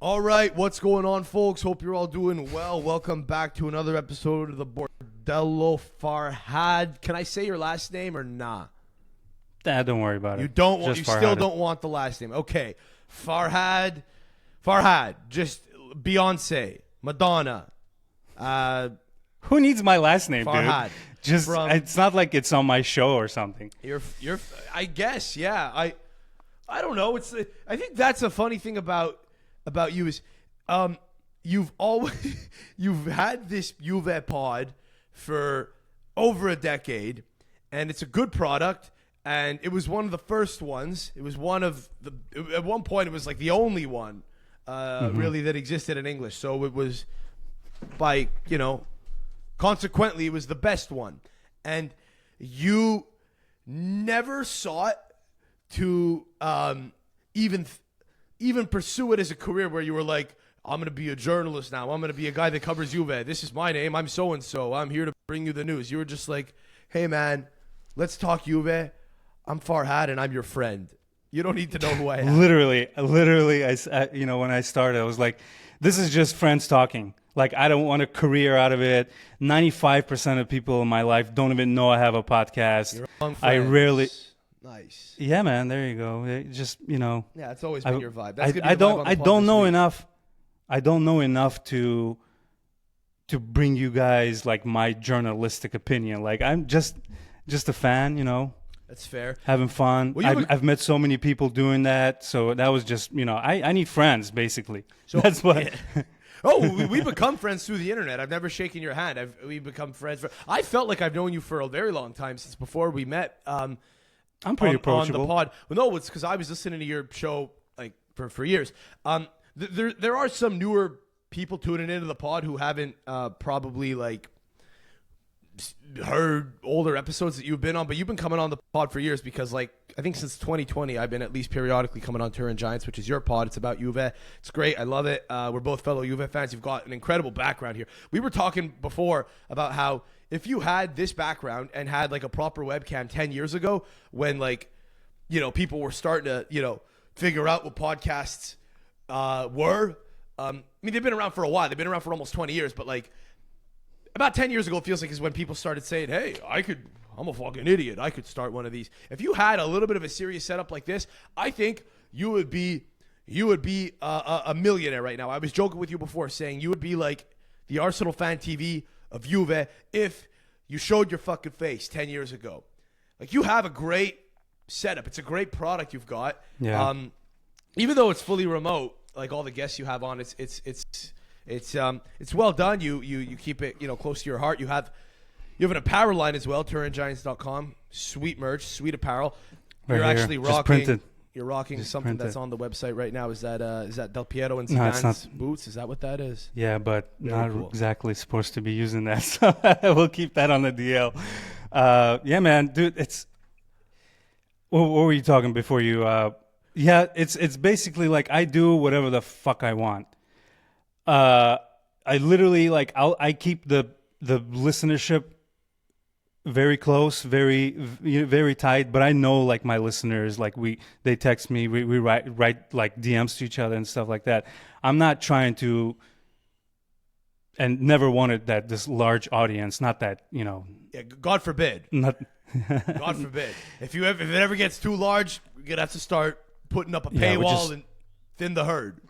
All right, what's going on, folks? Hope you're all doing well. Welcome back to another episode of the Bordello. Farhad. Can I say your last name or nah? Don't worry about it. You don't want. Just You Farhad. still don't want the last name. Okay, Farhad. Farhad. Just Beyonce, Madonna. Who needs my last name, Farhad. dude? Just it's not like it's on my show or something. You're. I guess. Yeah. I don't know. I think that's a funny thing about you is, you've always you've had this Juve pod for over a decade, and it's a good product. And it was one of the first ones. It was one of the. At one point, it was like the only one, really, that existed in English. So it was, consequently, it was the best one. And you never sought to even pursue it as a career where you were like, I'm going to be a journalist now. I'm going to be a guy that covers Juve. This is my name. I'm so-and-so. I'm here to bring you the news. You were just like, hey, man, let's talk Juve. I'm Farhad, and I'm your friend. You don't need to know who I am. Literally, when I started, I was like, this is just friends talking. Like, I don't want a career out of it. 95% of people in my life don't even know I have a podcast. You're among I friends. rarely... Nice. Yeah, man, there you go. Yeah, it's always been your vibe. That's I don't know enough. I don't know enough to bring you guys like my journalistic opinion. Like, I'm just a fan, That's fair. having fun. Well, I've met so many people doing that. So that was just, I need friends, basically. So, That's what. Yeah. Oh, we become friends through the internet. I've never shaken your hand. We become friends. I felt like I've known you for a very long time, since before we met. I'm pretty approachable. On the pod. Well, no, it's because I was listening to your show like for years. There are some newer people tuning into the pod who haven't probably like heard older episodes that you've been on, but you've been coming on the pod for years because, like, I think since 2020, I've been at least periodically coming on Turin Giants, which is your pod. It's about Juve. It's great. I love it. We're both fellow Juve fans. You've got an incredible background here. We were talking before about how if you had this background and had like a proper webcam 10 years ago when people were starting to, figure out what podcasts were. I mean, they've been around for a while. They've been around for almost 20 years, but like, about 10 years ago, it feels like is when people started saying, hey, I'm a fucking idiot. I could start one of these. If you had a little bit of a serious setup like this, I think you would be a millionaire right now. I was joking with you before saying you would be like the Arsenal fan TV of Juve if you showed your fucking face 10 years ago. Like, you have a great setup. It's a great product you've got. Yeah. Even though it's fully remote, like all the guests you have on, it's well done. You keep it close to your heart. You have an apparel line as well, TurinGiants.com. Sweet merch, sweet apparel. You're actually rocking. You're rocking something that's on the website right now. Is that Del Piero and Zidane's boots? Is that what that is? Yeah, but Very not cool. exactly supposed to be using that. So we'll keep that on the DL. Yeah, man, dude. What were you talking before you? Yeah, it's basically like I do whatever the fuck I want. I literally I keep the listenership very close, very tight. But I know like my listeners, like they text me, we write like DMs to each other and stuff like that. I'm not trying to, and never wanted this large audience. Not that Yeah, God forbid. Not. God forbid. If it ever gets too large, we're gonna have to start putting up a paywall and thin the herd.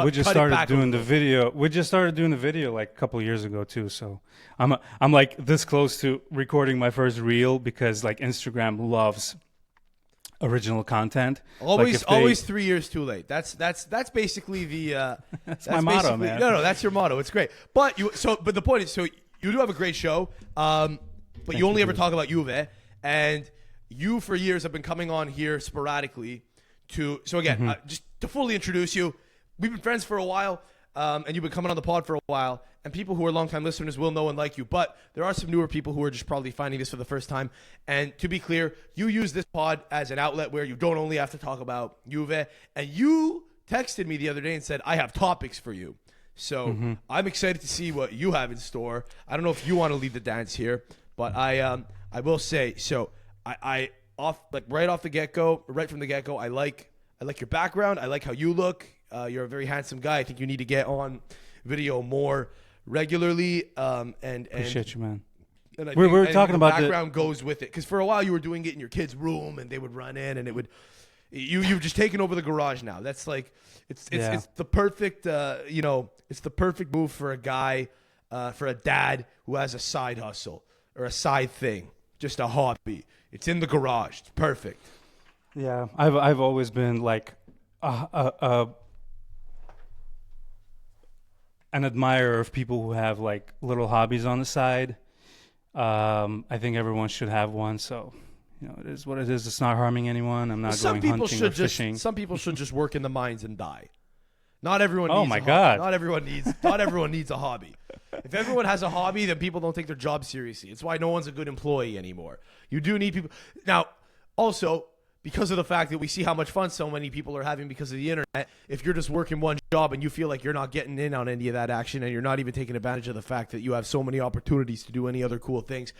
We just started doing the video. We just started doing the video like a couple of years ago too. So I'm like this close to recording my first reel because like Instagram loves original content. Always 3 years too late. That's basically the that's my motto, man. No, that's your motto. It's great. But the point is, so you do have a great show. But you only ever talk about Juve, and you for years have been coming on here sporadically just to fully introduce you. We've been friends for a while, and you've been coming on the pod for a while, and people who are longtime listeners will know and like you, but there are some newer people who are just probably finding this for the first time. And to be clear, you use this pod as an outlet where you don't only have to talk about Juve, and you texted me the other day and said, I have topics for you. So I'm excited to see what you have in store. I don't know if you want to lead the dance here, but I will say, so right from the get-go, I like your background. I like how you look. You're a very handsome guy. I think you need to get on video more regularly. Appreciate you, man. And We were talking about the background goes with it, because for a while you were doing it in your kid's room, and they would run in, and it would. You've just taken over the garage now. That's like it's the perfect it's the perfect move for a guy, for a dad who has a side hustle or a side thing, just a hobby. It's in the garage. It's perfect. Yeah, I've always been like an admirer of people who have like little hobbies on the side. I think everyone should have one. So, it is what it is. It's not harming anyone. I'm not going hunting or fishing. Some people should just work in the mines and die. Not everyone. Oh needs my a hobby. God! Not everyone needs a hobby. If everyone has a hobby, then people don't take their job seriously. It's why no one's a good employee anymore. You do need people. Now, also, because of the fact that we see how much fun so many people are having because of the internet, if you're just working one job and you feel like you're not getting in on any of that action, and you're not even taking advantage of the fact that you have so many opportunities to do any other cool things,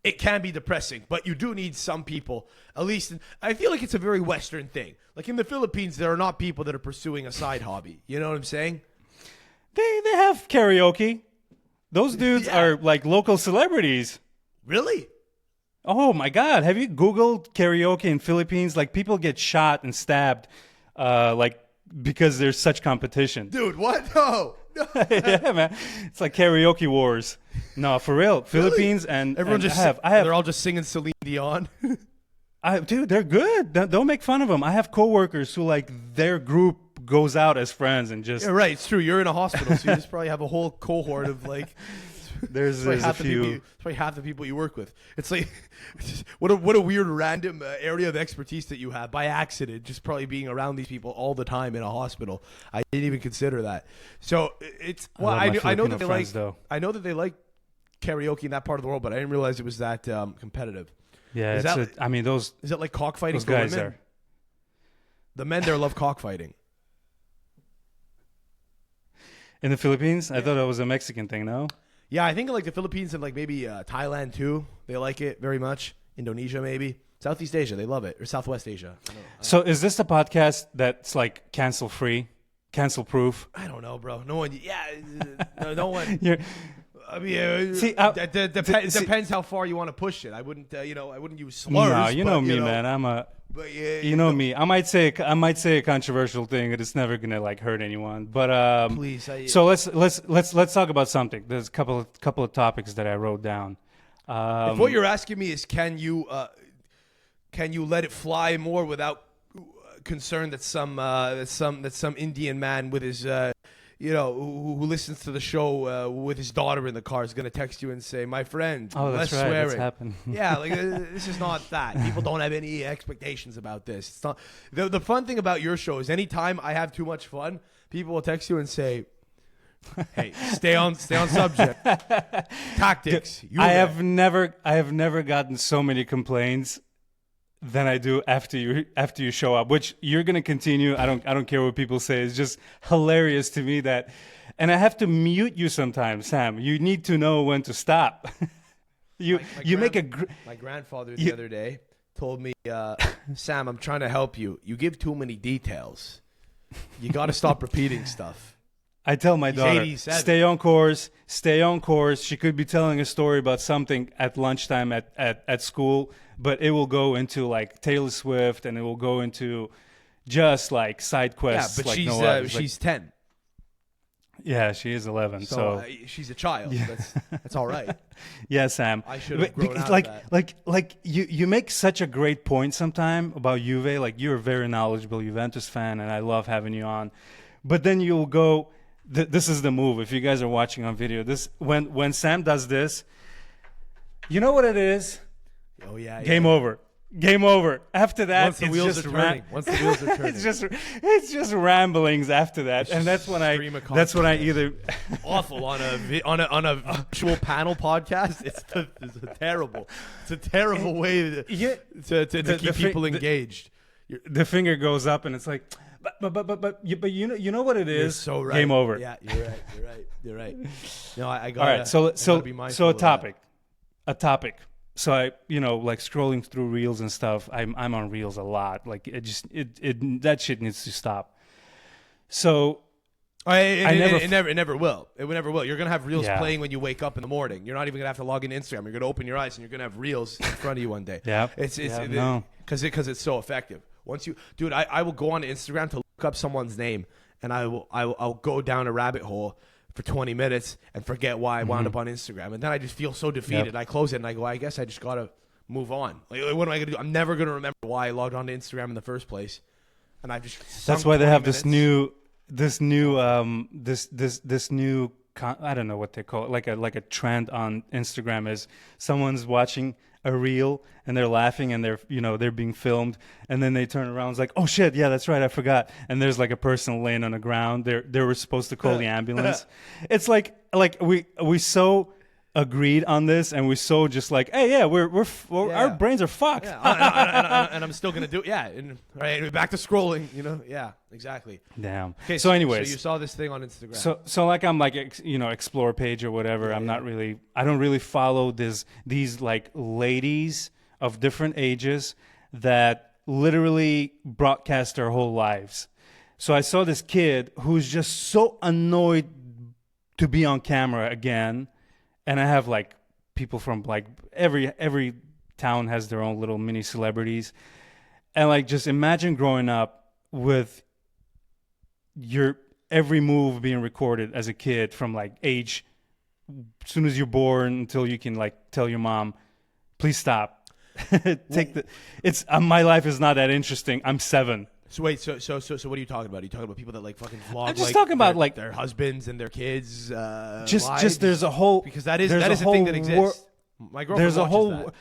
it can be depressing. But you do need some people, at least. I feel like it's a very Western thing. Like in the Philippines, there are not people that are pursuing a side hobby. You know what I'm saying? They have karaoke. Those dudes are like local celebrities. Really? Oh my God! Have you Googled karaoke in Philippines? Like people get shot and stabbed, because there's such competition. Dude, what? No. Yeah, man. It's like karaoke wars. No, for real. Philippines and everyone and just I have. They're all just singing Celine Dion. Dude, they're good. Don't make fun of them. I have coworkers who like their group goes out as friends and just. Yeah, right. It's true. You're in a hospital, so you just probably have a whole cohort of like. There's a few. It's probably half the people you work with. It's like, what a weird random area of expertise that you have by accident, just probably being around these people all the time in a hospital. I didn't even consider that. So it's I know that they like though. I know that they like karaoke in that part of the world, but I didn't realize it was that competitive. Yeah, is it like cockfighting those for guys women? are. The men there love cockfighting. In the Philippines, I thought it was a Mexican thing. No. Yeah, I think like the Philippines and like maybe Thailand too. They like it very much. Indonesia maybe. Southeast Asia, they love it. Or Southwest Asia. So is this a podcast that's like cancel free, cancel proof? I don't know, bro. No one. Yeah, no one. I mean, it depends how far you want to push it. I wouldn't, I wouldn't use slurs. No, you know me, man. I'm a. But yeah, you know me. I might say a controversial thing, and it's never gonna like hurt anyone. But please. So let's talk about something. There's a couple of topics that I wrote down. If what you're asking me is can you let it fly more without concern that some Indian man with his who listens to the show with his daughter in the car is going to text you and say, my friend, oh, less that's right. swearing. That's happened. Yeah, like this is not that. People don't have any expectations about this. It's not the fun thing about your show is anytime I have too much fun, people will text you and say, hey, stay on subject. Tactics. I have never gotten so many complaints than I do after you show up, which you're gonna continue. I don't care what people say. It's just hilarious to me that, and I have to mute you sometimes, Sam. You need to know when to stop. My grandfather the other day told me, Sam, I'm trying to help you. You give too many details. You got to stop repeating stuff. I tell my daughter, 87. Stay on course. She could be telling a story about something at lunchtime at school, but it will go into like Taylor Swift, and it will go into just like side quests. Yeah, but like she's 10. Yeah, she is 11. So she's a child. Yeah. That's all right. Yeah, Sam. I should have grown out like, of that. Like you make such a great point sometime about Juve. Like you're a very knowledgeable Juventus fan, and I love having you on. But then you'll go. This is the move. If you guys are watching on video, this when Sam does this, you know what it is? Oh yeah. Game over. Game over. After that, Once the wheels are turning. it's just ramblings after that, and that's when I either awful on a virtual panel podcast. It's a terrible way to keep people engaged. The finger goes up, and it's like, but you know what it is. You're so right. Game over. Yeah, you're right. No, I got. All right, so be mindful a of topic. So I, like scrolling through reels and stuff. I'm on reels a lot. Like that shit needs to stop. So It never will. It never will. You're gonna have reels Yeah. playing when you wake up in the morning. You're not even gonna have to log into Instagram. You're gonna open your eyes and you're gonna have reels in front of you one day. Yeah. Because it's so effective. Once you, dude, I will go on Instagram to look up someone's name, and I'll go down a rabbit hole for 20 minutes and forget why I wound up on Instagram, and then I just feel so defeated. Yep. I close it and I go, I guess I just gotta move on. Like, what am I gonna do? I'm never gonna remember why I logged on to Instagram in the first place, and I've just. That's why they have this minutes. new I don't know what they call it, like a trend on Instagram is someone's watching a reel and they're laughing and they're being filmed, and then they turn around, it's like, oh shit, yeah, that's right, I forgot, and there's like a person laying on the ground. They were supposed to call the ambulance. It's like we so agreed on this, and we so just like, hey, yeah, our brains are fucked. Yeah, and I'm still gonna do it. Yeah, and right back to scrolling. Yeah, exactly. Damn. Okay, so anyways, so you saw this thing on Instagram. So like I'm like explore page or whatever. I don't really follow these like ladies of different ages that literally broadcast their whole lives. So I saw this kid who's just so annoyed to be on camera again. And I have like people from like every town has their own little mini celebrities. And like, just imagine growing up with your every move being recorded as a kid from like age, as soon as you're born until you can like tell your mom, please stop. My life is not that interesting. I'm 7. So wait, so what are you talking about? Are you talking about people that like fucking vlog? I'm just talking about like their husbands and their kids. Just there's a whole, because that is a thing that exists. My girlfriend there's a watches whole. that.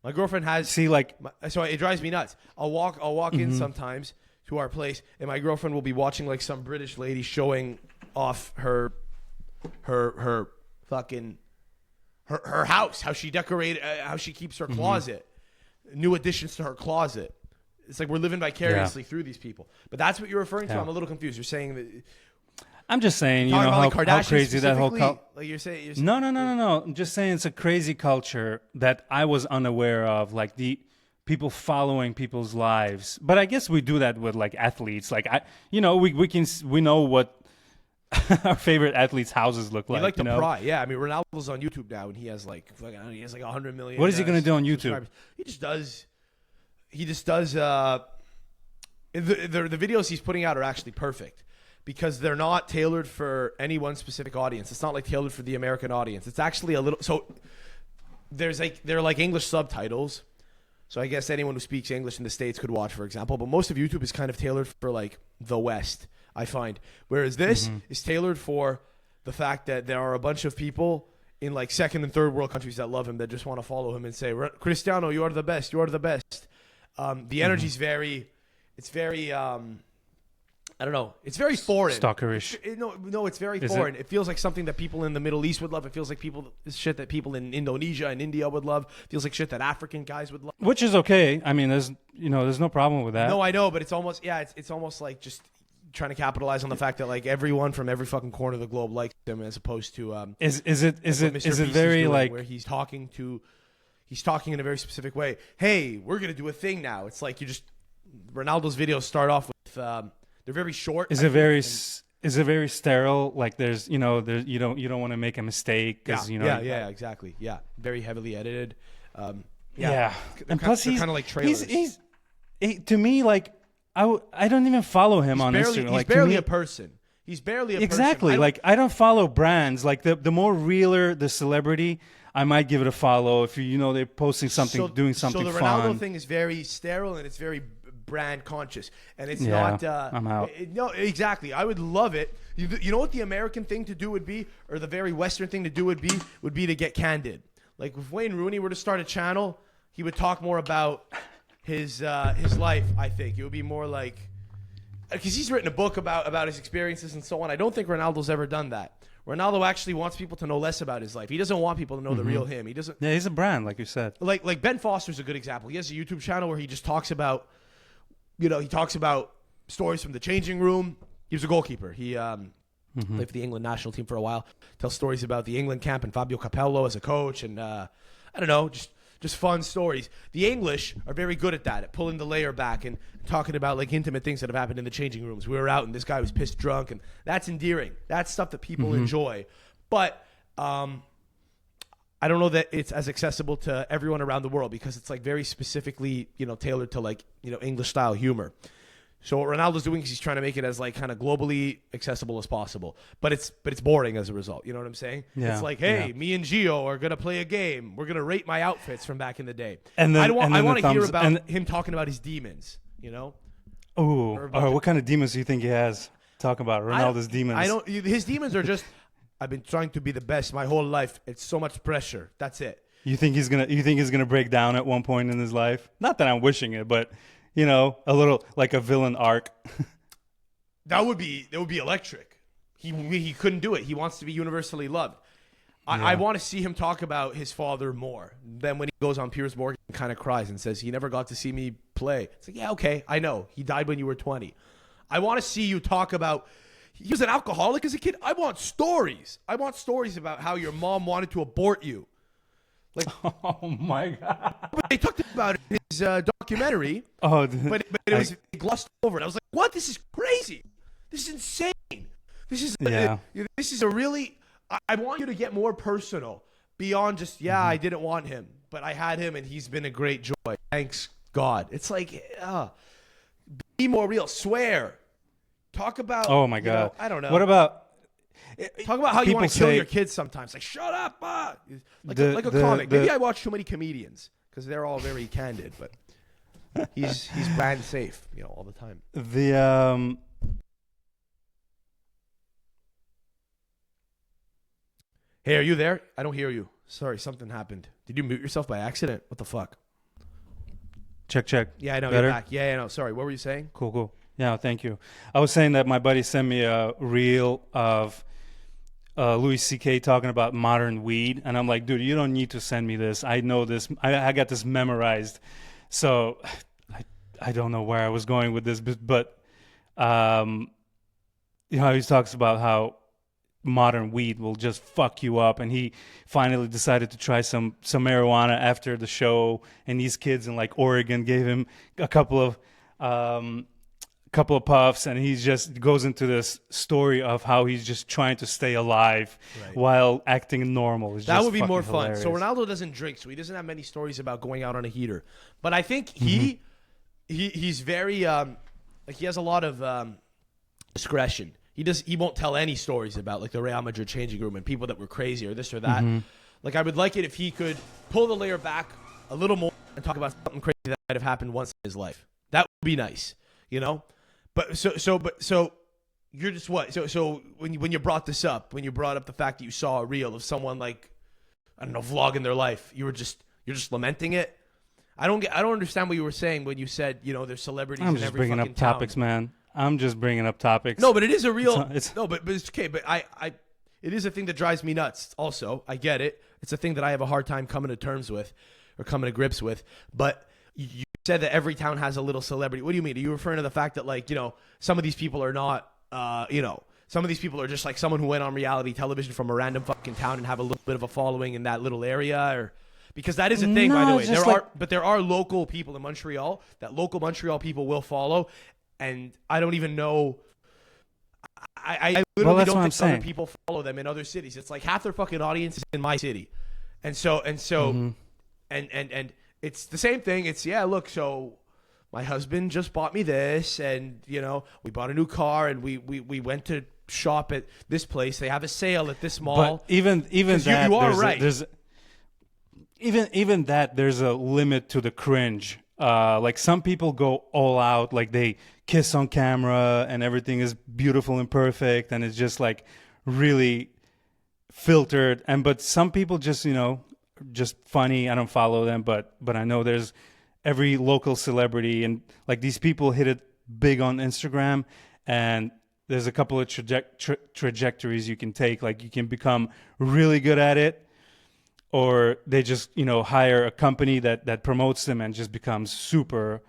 My girlfriend has. See, like, so it drives me nuts. I'll walk in sometimes to our place, and my girlfriend will be watching like some British lady showing off her fucking her house, how she decorated, how she keeps her closet, new additions to her closet. It's like we're living vicariously through these people. But that's what you're referring to. I'm a little confused. You're saying that. I'm just saying, how crazy that whole culture. Like you're saying. No. I'm just saying it's a crazy culture that I was unaware of. Like the people following people's lives. But I guess we do that with like athletes. Like we know what our favorite athletes' houses look like. We like to pry. Yeah, I mean, Ronaldo's on YouTube now, and he has like 100 million. What is he going to do on YouTube? He just does. The videos he's putting out are actually perfect because they're not tailored for any one specific audience. It's not like tailored for the American audience. It's actually a little, so they're like English subtitles. So I guess anyone who speaks English in the States could watch, for example, but most of YouTube is kind of tailored for like the West, I find. Whereas this is tailored for the fact that there are a bunch of people in like second and third world countries that love him, that just want to follow him and say, Cristiano, you are the best. You are the best. The energy's it's very, I don't know. It's very foreign. Stalkerish. No, it's very foreign. It feels like something that people in the Middle East would love. It feels like shit that people in Indonesia and India would love. It feels like shit that African guys would love. Which is okay. I mean, there's no problem with that. No, I know, but it's almost, it's almost like just trying to capitalize on the fact that like everyone from every fucking corner of the globe likes him, as opposed to is it very like where he's talking in a very specific way. Hey, we're gonna do a thing now. It's like Ronaldo's videos start off with they're very short. Is it very sterile? Like there's you don't want to make a mistake because yeah, exactly, yeah, very heavily edited. And plus he's kind of like trailers. To me, like I don't even follow him on Instagram. He's barely a person. He's barely a person. Exactly. I don't follow brands. Like the more realer the celebrity, I might give it a follow if they're posting something, doing something fun. So the Ronaldo thing is very sterile and it's very brand conscious, and it's not. I'm out. No, exactly. I would love it. You know what the American thing to do would be, or the very Western thing to do would be to get candid. Like if Wayne Rooney were to start a channel, he would talk more about his life. I think it would be more like, because he's written a book about his experiences and so on. I don't think Ronaldo's ever done that. Ronaldo actually wants people to know less about his life. He doesn't want people to know the real him. He doesn't. Yeah, he's a brand, like you said. Like Ben Foster's a good example. He has a YouTube channel where he just talks about, stories from the changing room. He was a goalkeeper. He played for the England national team for a while. Tells stories about the England camp and Fabio Capello as a coach, and I don't know, just just fun stories. The English are very good at that, at pulling the layer back and talking about like intimate things that have happened in the changing rooms. We were out and this guy was pissed drunk, and that's endearing. That's stuff that people enjoy. But I don't know that it's as accessible to everyone around the world because it's like very specifically, tailored to like, English style humor. So what Ronaldo's doing is he's trying to make it as like kind of globally accessible as possible, but it's boring as a result. You know what I'm saying? Yeah, it's like, hey, me and Gio are gonna play a game. We're gonna rate my outfits from back in the day. And then, I want to hear about him talking about his demons. Oh, what kind of demons do you think he has? Talk about Ronaldo's demons. His demons are just. I've been trying to be the best my whole life. It's so much pressure. That's it. You think he's gonna break down at one point in his life? Not that I'm wishing it, but. A little like a villain arc. That would be electric. He couldn't do it. He wants to be universally loved. I want to see him talk about his father more. Then when he goes on Piers Morgan and kind of cries and says, he never got to see me play. It's like, yeah, okay, I know. He died when you were 20. I want to see you talk about, he was an alcoholic as a kid. I want stories. I want stories about how your mom wanted to abort you. Like, oh my God. But they talked about it in his documentary. Oh, but it was glossed over. And I was like, what? This is crazy. This is insane. This is this is a really. I want you to get more personal beyond just I didn't want him, but I had him and he's been a great joy. Thanks God. It's like be more real. Swear. Talk about. Oh my God. I don't know. What about? Talk about how you want to kill your kids sometimes. Like, shut up. Like a comic. Maybe I watch too many comedians because they're all very candid, but he's brand safe, all the time. Hey, are you there? I don't hear you. Sorry, something happened. Did you mute yourself by accident? What the fuck? Check. Yeah, I know. Better? You're back. Yeah, I know. Sorry, what were you saying? Cool. Yeah, thank you. I was saying that my buddy sent me a reel of Louis C.K. talking about modern weed, and I'm like, dude, you don't need to send me this. I know this. I got this memorized. So I don't know where I was going with this, but he talks about how modern weed will just fuck you up, and he finally decided to try some marijuana after the show, and these kids in like Oregon gave him a couple of puffs, and he just goes into this story of how he's just trying to stay alive while acting normal. That would be more fun. Hilarious. So Ronaldo doesn't drink, so he doesn't have many stories about going out on a heater. But I think he's very like he has a lot of discretion. He won't tell any stories about like the Real Madrid changing room and people that were crazy or this or that. Like I would like it if he could pull the layer back a little more and talk about something crazy that might have happened once in his life. That would be nice, But so you're just what? So when you brought this up, when you brought up the fact that you saw a reel of someone like, I don't know, vlogging their life, you're just lamenting it. I don't understand what you were saying when you said, there's celebrities in every fucking town. I'm just bringing up topics, man. I'm just bringing up topics. No, but it is a real. But it's okay. But it is a thing that drives me nuts. Also, I get it. It's a thing that I have a hard time coming to terms with, or coming to grips with. But you said that every town has a little celebrity. What do you mean? Are you referring to the fact that like some of these people are not some of these people are just like someone who went on reality television from a random fucking town and have a little bit of a following in that little area, or because that is a thing, by the way. There are local people in Montreal that local Montreal people will follow. And I don't even know. I literally don't think other people follow them in other cities. It's like half their fucking audience is in my city, and it's the same thing. It's look. So my husband just bought me this, and we bought a new car, and we went to shop at this place. They have a sale at this mall. But even that, you are right. There's even that there's a limit to the cringe. Like some people go all out, like they kiss on camera and everything is beautiful and perfect and it's just like really filtered. But some people just, just funny. I don't follow them, but I know there's every local celebrity, and like these people hit it big on Instagram, and there's a couple of trajectories you can take. Like you can become really good at it, or they just, hire a company that promotes them and just becomes super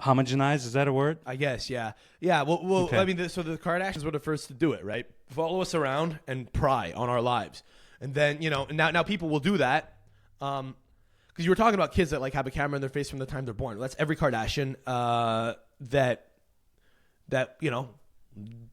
homogenized. Is that a word? I guess, yeah. Yeah, well Okay. I mean, so the Kardashians were the first to do it, right? Follow us around and pry on our lives. And then, now people will do that. because you were talking about kids that like have a camera in their face from the time they're born. That's every Kardashian that you know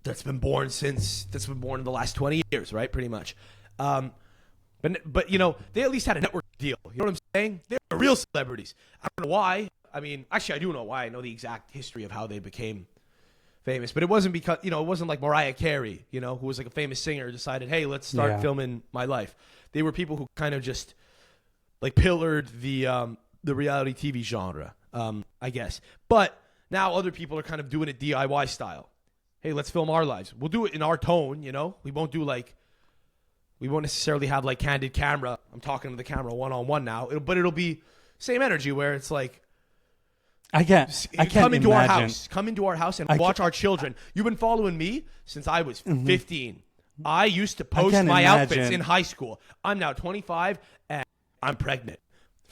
that's been born in the last 20 years, right? Pretty much. But you know, they at least had a network deal. You know what I'm saying? They were real celebrities. I don't know why. I mean, actually, I do know why. I know the exact history of how they became famous. But it wasn't because, you know, it wasn't like Mariah Carey, you know, who was like a famous singer, decided, hey, let's start filming my life. They were people who kind of just like pillared the reality TV genre, I guess. But now other people are kind of doing it DIY style. Hey, let's film our lives. We'll do it in our tone, you know. We won't necessarily have like candid camera. I'm talking to the camera one-on-one now. It'll be same energy where it's like, I can't come into imagine. our house. Come into our house and watch our children. You've been following me since I was 15. I used to post my outfits in high school. I'm now 25 and I'm pregnant.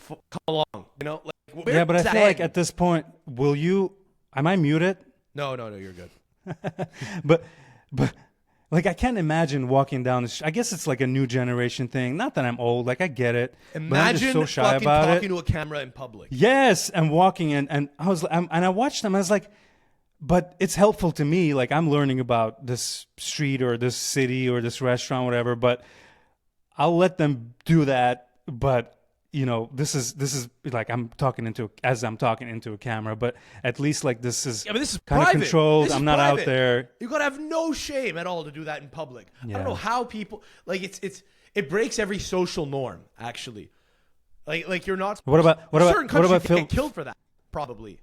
Come along, you know. Like, yeah, but I feel like at this point, am I muted? No, you're good. but like I can't imagine walking down the street. I guess it's like a new generation thing. Not that I'm old, like I get it. Imagine but I'm just so shy about talking to a camera in public. Yes, and walking and I watched them. I was like, but it's helpful to me. Like I'm learning about this street or this city or this restaurant, whatever. But I'll let them do that. But you know, this is like I'm talking into a camera, but at least like this is but this is kind private. of controlled. This is I'm not private. out there. You gotta have no shame at all to do that in public. I don't know how people like it breaks every social norm actually. Like you're not. What about get killed for that? Probably.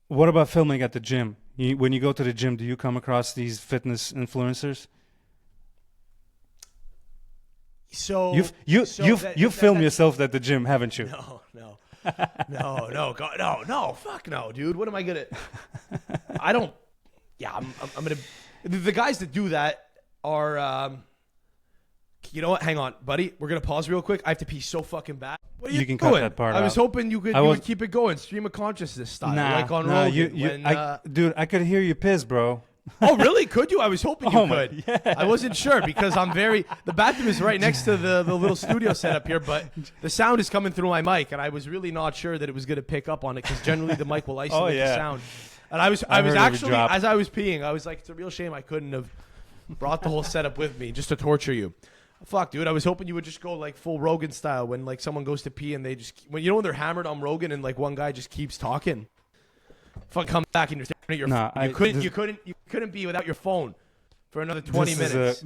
What about filming at the gym? When you go to the gym, do you come across these fitness influencers? So you've filmed yourself at the gym, haven't you? No, God, no, fuck no, dude. What am I gonna? I don't. Yeah, I'm gonna. The guys that do that are. You know what? Hang on, buddy. We're gonna pause real quick. I have to pee so fucking bad. What are you can doing? cut that part I was out. hoping you would keep it going, stream of consciousness style, like on Rogan. Dude, I could hear you piss, bro. Oh, really? Could you? I was hoping you could. Yeah. I wasn't sure because the bathroom is right next to the little studio setup here, but the sound is coming through my mic, and I was really not sure that it was going to pick up on it because generally the mic will isolate the sound. And I was actually, as I was peeing, I was like, it's a real shame I couldn't have brought the whole setup with me just to torture you. Fuck, dude. I was hoping you would just go like full Rogan style when like someone goes to pee and they just, when they're hammered on Rogan and like one guy just keeps talking. Fuck, come back and you're staring at your phone. You couldn't be without your phone for another 20 minutes.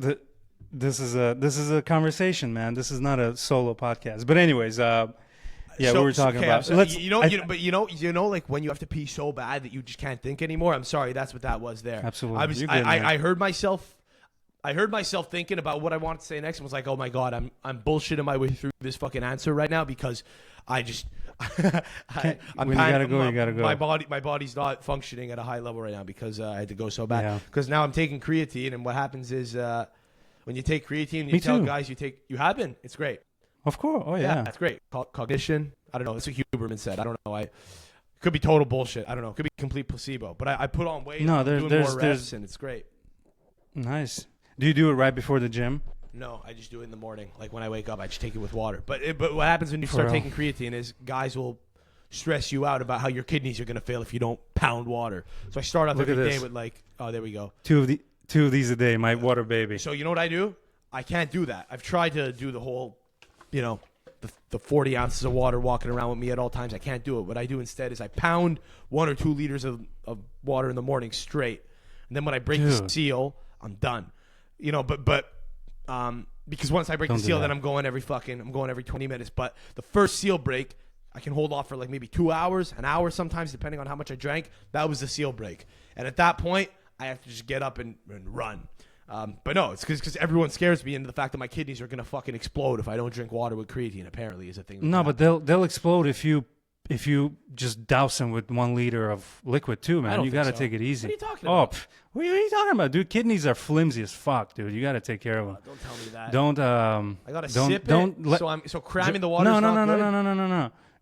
This is a conversation, man. This is not a solo podcast. But anyways, we were talking about. Like when you have to pee so bad that you just can't think anymore. I'm sorry, that's what that was there. Absolutely. I heard myself thinking about what I wanted to say next and was like, oh my God, I'm bullshitting my way through this fucking answer right now because I just when you gotta go. My body's not functioning at a high level right now because I had to go so bad. Because now I'm taking creatine, and what happens is when you take creatine, you tell guys you have been. It's great. Of course. Oh yeah. That's great. Cognition. I don't know. That's what Huberman said. I don't know. It could be total bullshit. I don't know. It could be complete placebo. But I put on weight. No, doing more reps, and it's great. Nice. Do you do it right before the gym? No, I just do it in the morning. Like when I wake up, I just take it with water. But what happens when you start taking creatine is guys will stress you out about how your kidneys are going to fail if you don't pound water. So I start off every day with like, oh, there we go. Two of these a day, my water baby. So you know what I do? I can't do that. I've tried to do the whole, the 40 ounces of water walking around with me at all times. I can't do it. What I do instead is I pound 1 or 2 liters of water in the morning straight. And then when I break the seal, I'm done. Because once I break the seal, then I'm going every 20 minutes. But the first seal break, I can hold off for like maybe 2 hours, an hour sometimes, depending on how much I drank. That was the seal break. And at that point, I have to just get up and run. But no, it's because everyone scares me into the fact that my kidneys are going to fucking explode if I don't drink water with creatine, apparently, is a thing. No, but they'll explode if you just douse them with 1 liter of liquid too, man. You got to take it easy. What are you talking about? What are you talking about, dude? Kidneys are flimsy as fuck, dude. You got to take care of them. Don't tell me that. Don't. I got to sip it. So cramming the water.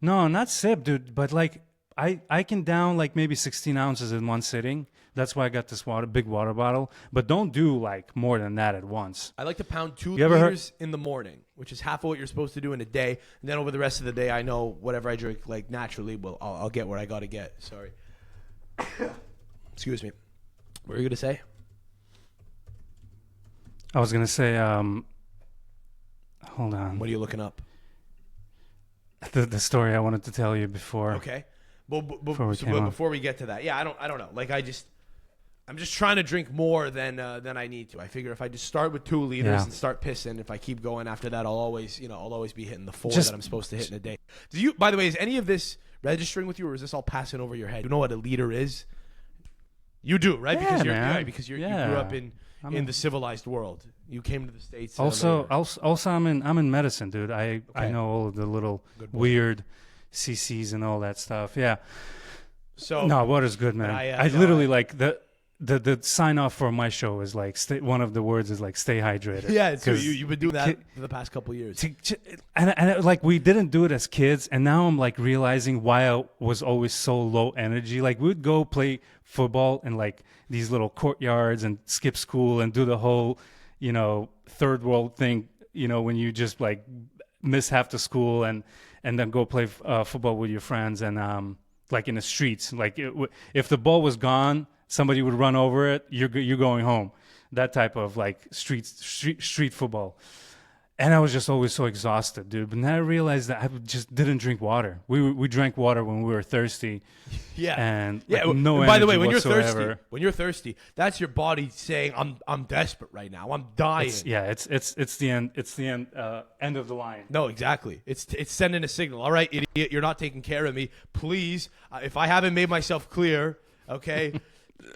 No, not sip, dude. But like I can down like maybe 16 ounces in one sitting. That's why I got this big water bottle. But don't do like more than that at once. I like to pound 2 You ever heard- liters in the morning, which is half of what you're supposed to do in a day. And then over the rest of the day, I know whatever I drink, like naturally, I'll get where I got to get. Sorry. Excuse me. What were you going to say? I was gonna say, hold on. What are you looking up? The story I wanted to tell you before. Okay. Well, Before before we get to that, yeah, I don't know. Like I'm just trying to drink more than I need to. I figure if I just start with 2 liters and start pissing, if I keep going after that, I'll always be hitting the 4 that I'm supposed to hit in a day. Do you? By the way, is any of this registering with you, or is this all passing over your head? You know what a liter is? You do, right? Yeah, Because you grew up in the civilized world. You came to the States. Also, I'm in medicine, dude. I know all of the little weird CCs and all that stuff. Yeah. So no, water's good, man. I literally like the sign off for my show is like one of the words is like stay hydrated. Yeah, so you've been doing that for the past couple of years. And like we didn't do it as kids, and now I'm like realizing why I was always so low energy. Like we would go play football in like these little courtyards and skip school and do the whole, third world thing. When you just like miss half the school and then go play football with your friends and like in the streets. Like if the ball was gone, somebody would run over it. You're going home. That type of like street football. And I was just always so exhausted, dude. But then I realized that I just didn't drink water. We drank water when we were thirsty. Yeah. And yeah. Like, no and by the way, whatsoever. when you're thirsty, that's your body saying, "I'm desperate right now. I'm dying." It's the end. It's the end. End of the line. No, exactly. It's sending a signal. All right, idiot, you're not taking care of me. Please, if I haven't made myself clear, okay,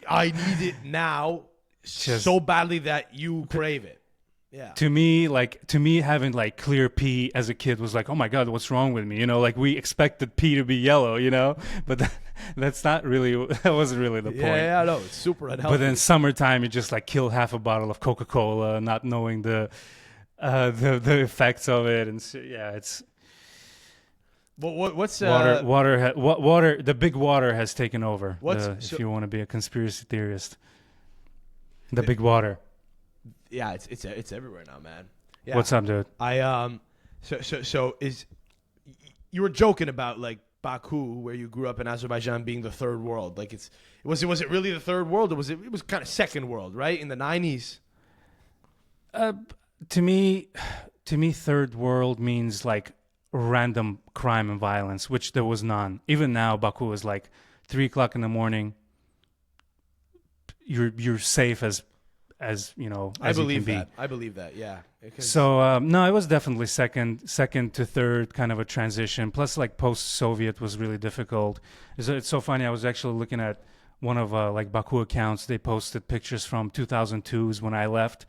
I need it now so badly that you crave it. Yeah. To me, having like clear pee as a kid was like, oh my God, what's wrong with me? Like we expected pee to be yellow, but that's not really, that wasn't really the point. Yeah, no, it's super unhealthy. But then summertime, you just like kill half a bottle of Coca-Cola, not knowing the effects of it. And so, yeah, it's. Well, what's water? The big water has taken over. If you want to be a conspiracy theorist, the big water. Yeah, it's everywhere now, man. Yeah. What's up, dude? So is you were joking about like Baku, where you grew up in Azerbaijan, being the third world. Like was it really the third world, or was it kind of second world, right? In the 90s. To me, third world means like random crime and violence, which there was none. Even now, Baku is like 3:00 in the morning. You're safe as I believe that. I believe that. Yeah. So no, it was definitely second to third kind of a transition. Plus, like post-Soviet was really difficult. It's so funny. I was actually looking at one of like Baku accounts. They posted pictures from 2002s when I left,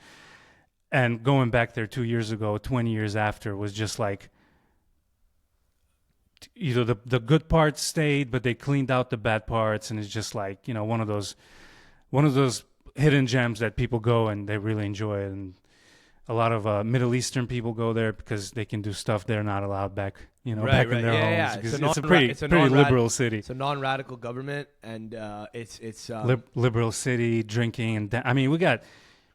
and going back there 2 years ago, 20 years after, was just like the good parts stayed, but they cleaned out the bad parts, and it's just like one of those hidden gems that people go and they really enjoy it. And a lot of Middle Eastern people go there because they can do stuff they're not allowed back in their homes. Yeah. It's a pretty liberal city. It's a non-radical government, and it's liberal city, drinking, and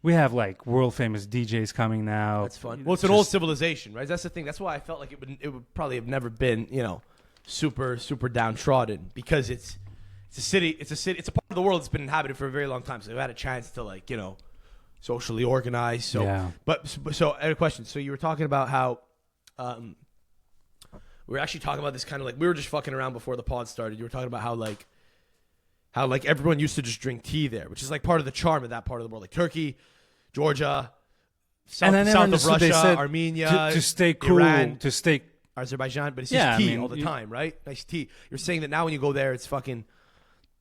we have like world famous DJs coming now. That's fun. Well, it's an old civilization, right? That's the thing. That's why I felt like it would probably have never been super downtrodden, because it's a city. It's a part of the world that's been inhabited for a very long time. So they've had a chance to socially organize. So, yeah. So I had a question. So you were talking about how, we were actually talking about this kind of like, we were just fucking around before the pod started. You were talking about how everyone used to just drink tea there, which is like part of the charm of that part of the world, like Turkey, Georgia, south of Russia, Armenia, to stay cool, Iran, to stay Azerbaijan, but it's just tea all the time, right? Nice tea. You're saying that now when you go there, it's fucking.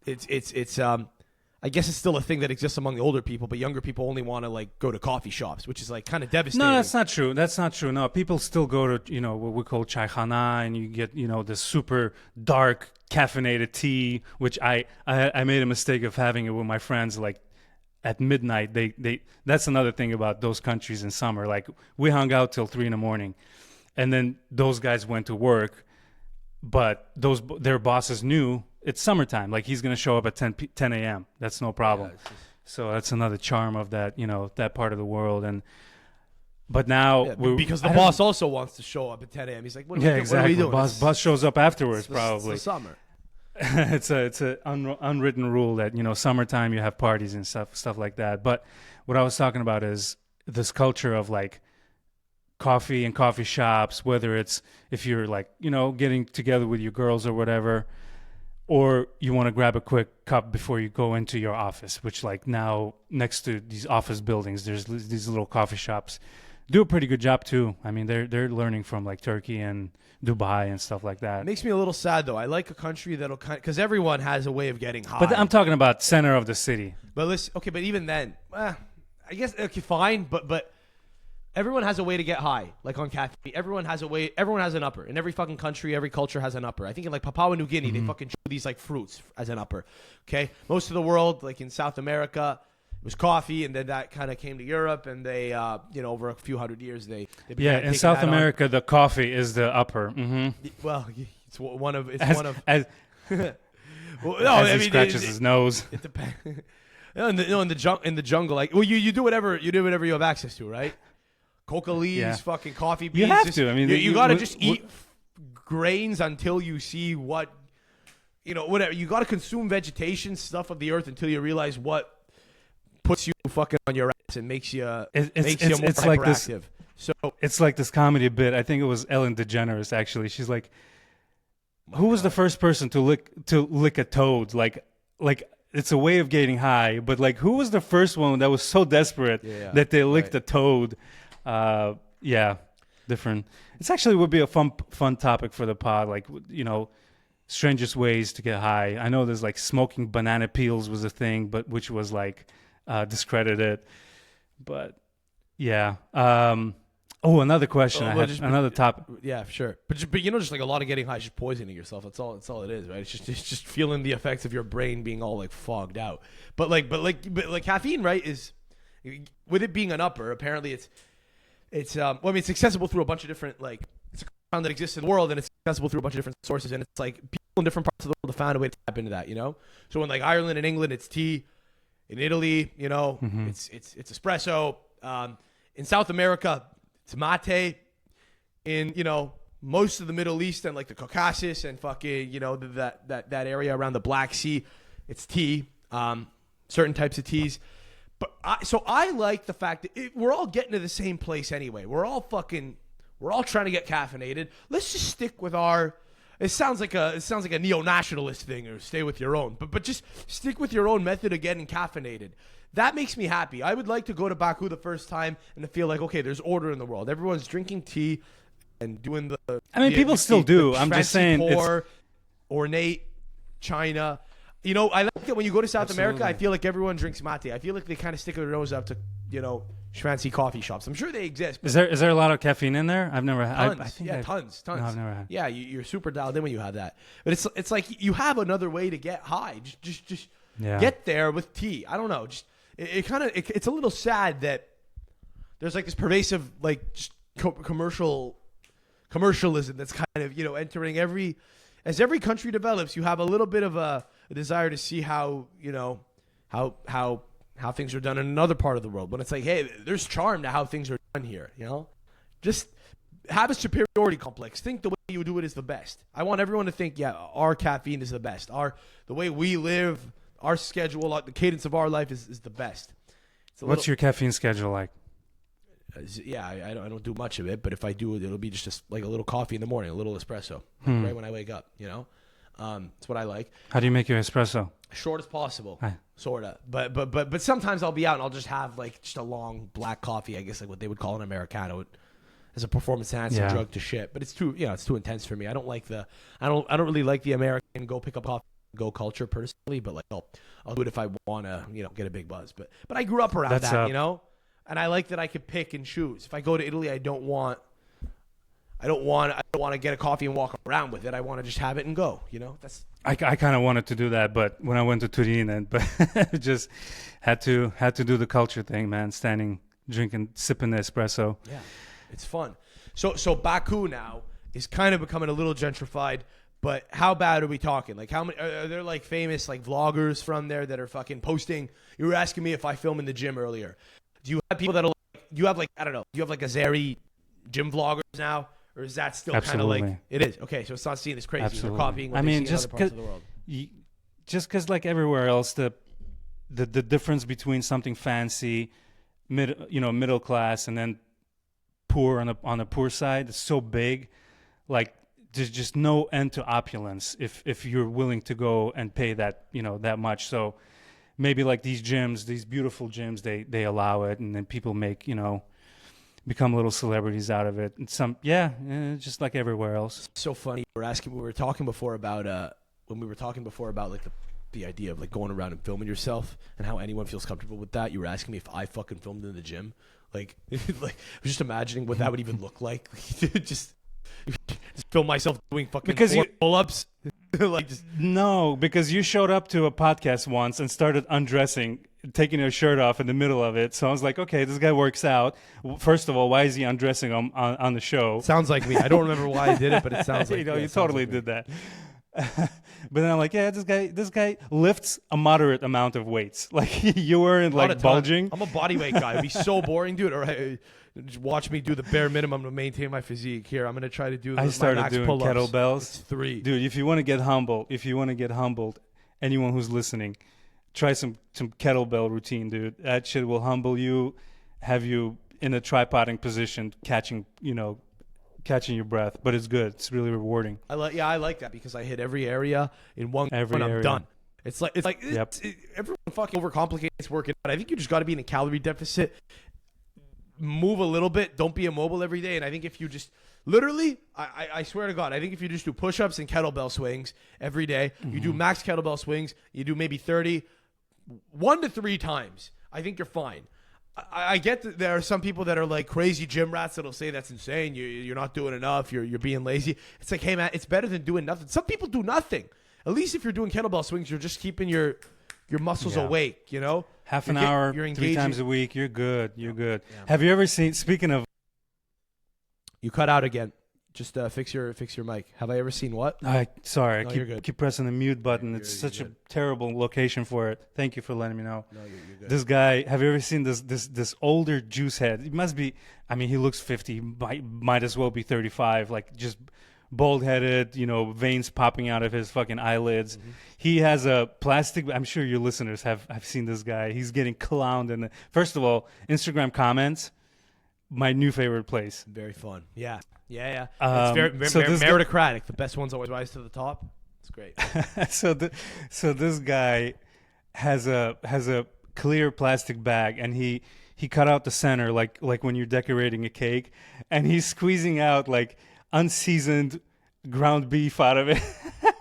It's I guess it's still a thing that exists among the older people, but younger people only want to like go to coffee shops, which is like kind of devastating. No, that's not true. That's not true. No, people still go to what we call chaikhana, and you get the super dark caffeinated tea, which I made a mistake of having it with my friends like at midnight. They that's another thing about those countries in summer. Like we hung out till 3 a.m, and then those guys went to work, but their bosses knew it's summertime. Like he's gonna show up at 10 a.m. That's no problem. Yeah, So that's another charm of that, that part of the world. But now because the boss also wants to show up at 10 a.m. He's like, what exactly. What are we doing? Boss shows up afterwards, It's probably. the summer. It's a unwritten rule that summertime you have parties and stuff like that. But what I was talking about is this culture of like coffee and coffee shops, whether it's if you're like getting together with your girls or whatever, or you want to grab a quick cup before you go into your office, which like now next to these office buildings there's these little coffee shops do a pretty good job too. I mean they're learning from like Turkey and Dubai and stuff like that. It makes me a little sad though. I like a country that'll because everyone has a way of getting high. But I'm talking about center of the city. But listen, okay, but even then, I guess okay, fine. But everyone has a way to get high, like on caffeine. Everyone has a way. Everyone has an upper in every fucking country. Every culture has an upper. I think in like Papua New Guinea, they fucking chew these like fruits as an upper. Okay, most of the world, like in South America, it was coffee, and then that kind of came to Europe, and they, over a few hundred years, they began in taking South that on. America, the coffee is the upper. Well, it's one of As well, no, as I he mean, scratches his nose. It depends. In the jungle, like you do whatever you have access to, right? Coca leaves, fucking coffee beans. You have to. I mean, you got to just eat grains until you see what, whatever. You got to consume vegetation, stuff of the earth, until you realize what puts you fucking on your ass and makes you more hyperactive. So it's like this comedy bit. I think it was Ellen DeGeneres actually. She's like, who was the first person to lick a toad? Like it's a way of getting high, but like who was the first one that was so desperate that they licked a toad? Different. It's actually would be a fun topic for the pod. Like strangest ways to get high. I know there's like smoking banana peels was a thing, but which was like discredited. But yeah. Another question. Another topic. Yeah, sure. But just like a lot of getting high is just poisoning yourself. That's all it is, right? It's just feeling the effects of your brain being all like fogged out. But caffeine, right? Is with it being an upper. Apparently, it's accessible through a bunch of different it's a compound that exists in the world, and it's accessible through a bunch of different sources. And it's like people in different parts of the world have found a way to tap into that. So in like Ireland and England, it's tea. In Italy, it's espresso. In South America, it's mate. In most of the Middle East and like the Caucasus and fucking that area around the Black Sea, it's tea. Certain types of teas. But I like the fact that we're all getting to the same place anyway. We're all trying to get caffeinated. Let's just stick with our. It sounds like a neo-nationalist thing, or stay with your own. But just stick with your own method of getting caffeinated. That makes me happy. I would like to go to Baku the first time and to feel like, okay, there's order in the world. Everyone's drinking tea and doing the. I mean, people still do. I'm just saying, poor, ornate China. I like that when you go to South America, I feel like everyone drinks mate. I feel like they kind of stick their nose up to fancy coffee shops. I'm sure they exist. Is there a lot of caffeine in there? I've never had. Tons. No, I've never had. Yeah, you're super dialed in when you have that. But it's like you have another way to get high. Just get there with tea. I don't know. Just it's a little sad that there's like this pervasive commercialism that's kind of entering as every country develops. You have a little bit of a desire to see how things are done in another part of the world. But it's like, hey, there's charm to how things are done here. Just have a superiority complex. Think the way you do it is the best. I want everyone to think, our caffeine is the best. The way we live, our schedule, the cadence of our life is the best. What's your caffeine schedule like? I don't do much of it, but if I do, it'll be just like a little coffee in the morning, a little espresso, right when I wake up. It's what I like. How do you make your espresso? Short as possible, sorta. But sometimes I'll be out and I'll just have like just a long black coffee. I guess like what they would call an Americano, as a performance enhancing drug to shit. But it's too intense for me. I don't really like the American go pick up coffee go culture personally. But like I'll do it if I want to get a big buzz. But I grew up around that, and I like that I could pick and choose. If I go to Italy, I don't want to get a coffee and walk around with it. I want to just have it and go. I kind of wanted to do that, but when I went to Turin, but just had to do the culture thing, man. Standing, drinking, sipping the espresso. Yeah, it's fun. So Baku now is kind of becoming a little gentrified, But how bad are we talking? Like, how many are there like famous like vloggers from there that are fucking posting? You were asking me if I film in the gym earlier. Do you have people that are like, you have like, I don't know, do you have like Azeri gym vloggers now? Or is that still kind of like, it is? Okay, so it's not seen as crazy. They're copying what they see in other parts of the world. Just because like everywhere else, the difference between something fancy, middle class, and then poor on the poor side is so big. Like, there's just no end to opulence if you're willing to go and pay that that much. So maybe like these gyms, these beautiful gyms, they allow it, and then people make become little celebrities out of it. And just like everywhere else. So funny. We were talking before about like the idea of like going around and filming yourself and how anyone feels comfortable with that. You were asking me if I fucking filmed in the gym. Like, like I was just imagining what that would even look like. just film myself doing fucking pull-ups. Like, no, because you showed up to a podcast once and started undressing, taking your shirt off in the middle of it. So I was like, okay, this guy works out. First of all, why is he undressing on the show? Sounds like me. I don't remember why I did it, but it sounds like you totally did that. But then I'm like, yeah, this guy lifts a moderate amount of weights. Like, you weren't like bulging. I'm a bodyweight guy. It'd be so boring, dude. All right, just watch me do the bare minimum to maintain my physique. Here, I'm gonna try to do. I started doing pull-ups. Kettlebells. It's 3, dude. If you want to get humbled, anyone who's listening, try some kettlebell routine, dude. That shit will humble you, have you in a tripoding position, catching your breath, but it's good. It's really rewarding. I like that because I hit every area in one and I'm done. It's like everyone fucking overcomplicates working out. I think you just got to be in a calorie deficit. Move a little bit. Don't be immobile every day. And I think if you just literally, I swear to God, I think if you just do push-ups and kettlebell swings every day, you do max kettlebell swings, you do maybe 30, 1 to 3 times, I think you're fine. I get that there are some people that are like crazy gym rats that'll say that's insane. You're not doing enough. You're being lazy. It's like, hey man, it's better than doing nothing. Some people do nothing. At least if you're doing kettlebell swings, you're just keeping your muscles awake. Half an hour, 3 times a week. You're good. You're good. Yeah. Have you ever seen? Speaking of, you cut out again. Just fix your mic. Have I ever seen what? Sorry, no, I keep pressing the mute button. It's such a terrible location for it. Thank you for letting me know. No, you're good. This guy, have you ever seen this older juice head? He must be. I mean, he looks 50. Might as well be 35. Like, just bald-headed, veins popping out of his fucking eyelids. Mm-hmm. He has a plastic. I'm sure your listeners have seen this guy. He's getting clowned. And first of all, Instagram comments, my new favorite place. Very fun. Yeah. It's very meritocratic. The best ones always rise to the top. It's great. So this guy has a clear plastic bag, and he cut out the center like when you're decorating a cake, and he's squeezing out like unseasoned ground beef out of it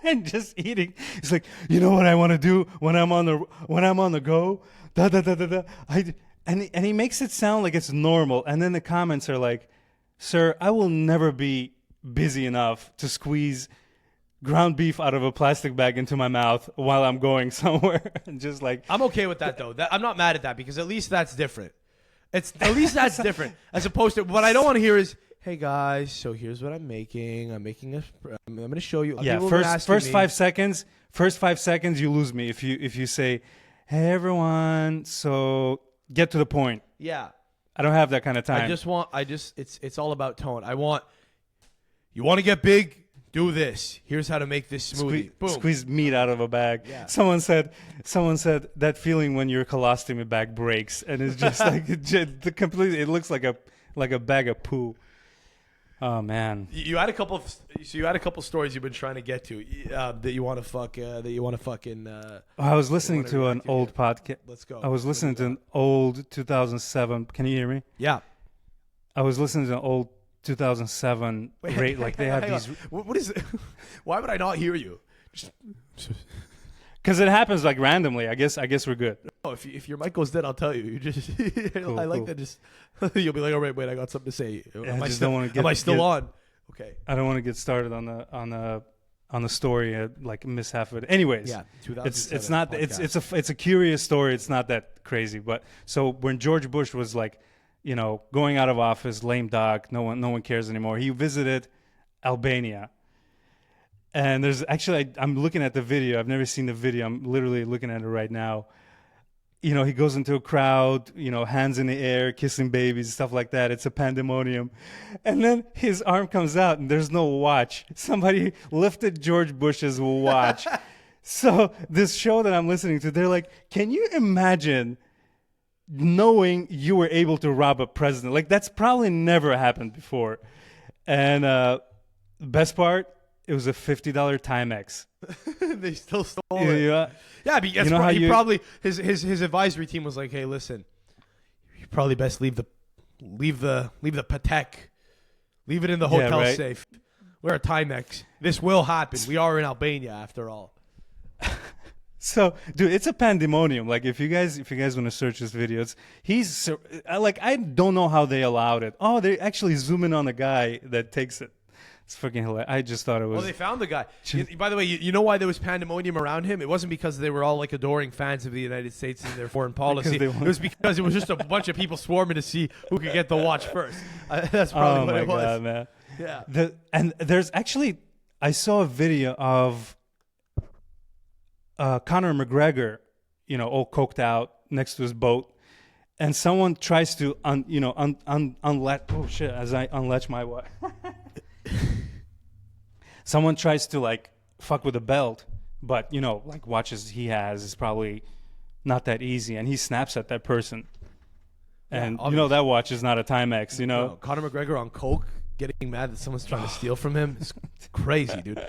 and just eating. He's like, you know what I want to do when I'm on the go? Da da da da da. And he makes it sound like it's normal, and then the comments are like, sir, I will never be busy enough to squeeze ground beef out of a plastic bag into my mouth while I'm going somewhere. And just like, I'm okay with that though. I'm not mad at that because at least that's different. At least that's different as opposed to what I don't want to hear is, hey guys, so here's what I'm making. I'm going to show you. Yeah, first 5 seconds. First 5 seconds, you lose me if you say, hey everyone, so get to the point. Yeah. I don't have that kind of time. It's all about tone. You want to get big? Do this. Here's how to make this smoothie. Squeeze meat out of a bag. Yeah. Someone said that feeling when your colostomy bag breaks and it's just like it looks like a bag of poo. Oh man. You had a couple stories you've been trying to get to that you want to fucking. I was listening to an old podcast. Let's go. I was listening to an old 2007. Can you hear me? Yeah. I was listening to an old 2007 rate. Like they have these. What is it? Why would I not hear you? Because it happens like randomly. I guess we're good. Oh, if your mic goes dead, I'll tell you. You just cool, I like cool. that. Just you'll be like, all right, wait, I got something to say. Am I still on? Okay. I don't want to get started on the story. Like miss half of it. Anyways, yeah, it's not. Podcast. It's a curious story. It's not that crazy. But so when George Bush was like, going out of office, lame duck, no one cares anymore. He visited Albania. And there's actually, I'm looking at the video. I've never seen the video. I'm literally looking at it right now. You know, he goes into a crowd, you know, hands in the air, kissing babies, stuff like that. It's a pandemonium. And then his arm comes out and there's no watch. Somebody lifted George Bush's watch. So this show that I'm listening to, they're like, can you imagine knowing you were able to rob a president? Like, that's probably never happened before. And best part, it was a $50 Timex. They still stole it. Yeah, because You know how you- probably his advisory team was like, "Hey, listen, you probably best leave the Patek, leave it in the hotel right. safe. We're a Timex. This will happen. We are in Albania after all." So, dude, it's a pandemonium. Like, if you guys want to search this video, he's like, I don't know how they allowed it. Oh, they actually zoom in on the guy that takes it. It's freaking hilarious. I just thought it was. Well, they found the guy. By the way, you know why there was pandemonium around him? It wasn't because they were all like adoring fans of the United States and their foreign policy. It was because it was just a bunch of people swarming to see who could get the watch first. That's probably what it was. Oh my god, man! Yeah. And there's actually, I saw a video of Conor McGregor, you know, all coked out next to his boat, and someone tries to unlatch. Oh shit! As I unlatch my watch. Someone tries to like fuck with the belt, but you know, like watches he has is probably not that easy, and he snaps at that person. And you know that watch is not a Timex, you know. No, Conor McGregor on coke, getting mad that someone's trying to steal from him. It's crazy, dude.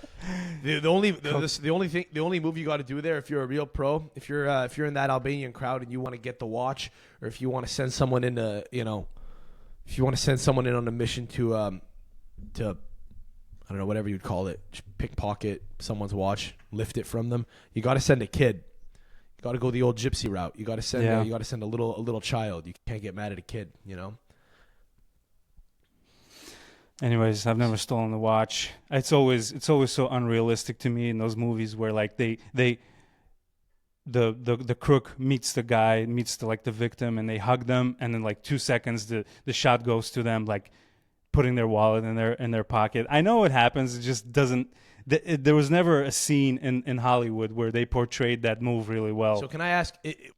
The only move you got to do there, if you're a real pro, if you're in that Albanian crowd and you want to get the watch, or if you want to send someone in on a mission to I don't know, whatever you'd call it, pickpocket someone's watch, lift it from them. You got to send a kid. You got to go the old gypsy route. You got to send a little child. You can't get mad at a kid, you know. Anyways, I've never stolen the watch. It's always so unrealistic to me in those movies where like the crook meets the victim and they hug them, and then like 2 seconds the shot goes to them, like putting their wallet in their pocket. I know it happens. It just doesn't. There was never a scene in Hollywood where they portrayed that move really well. So can I ask,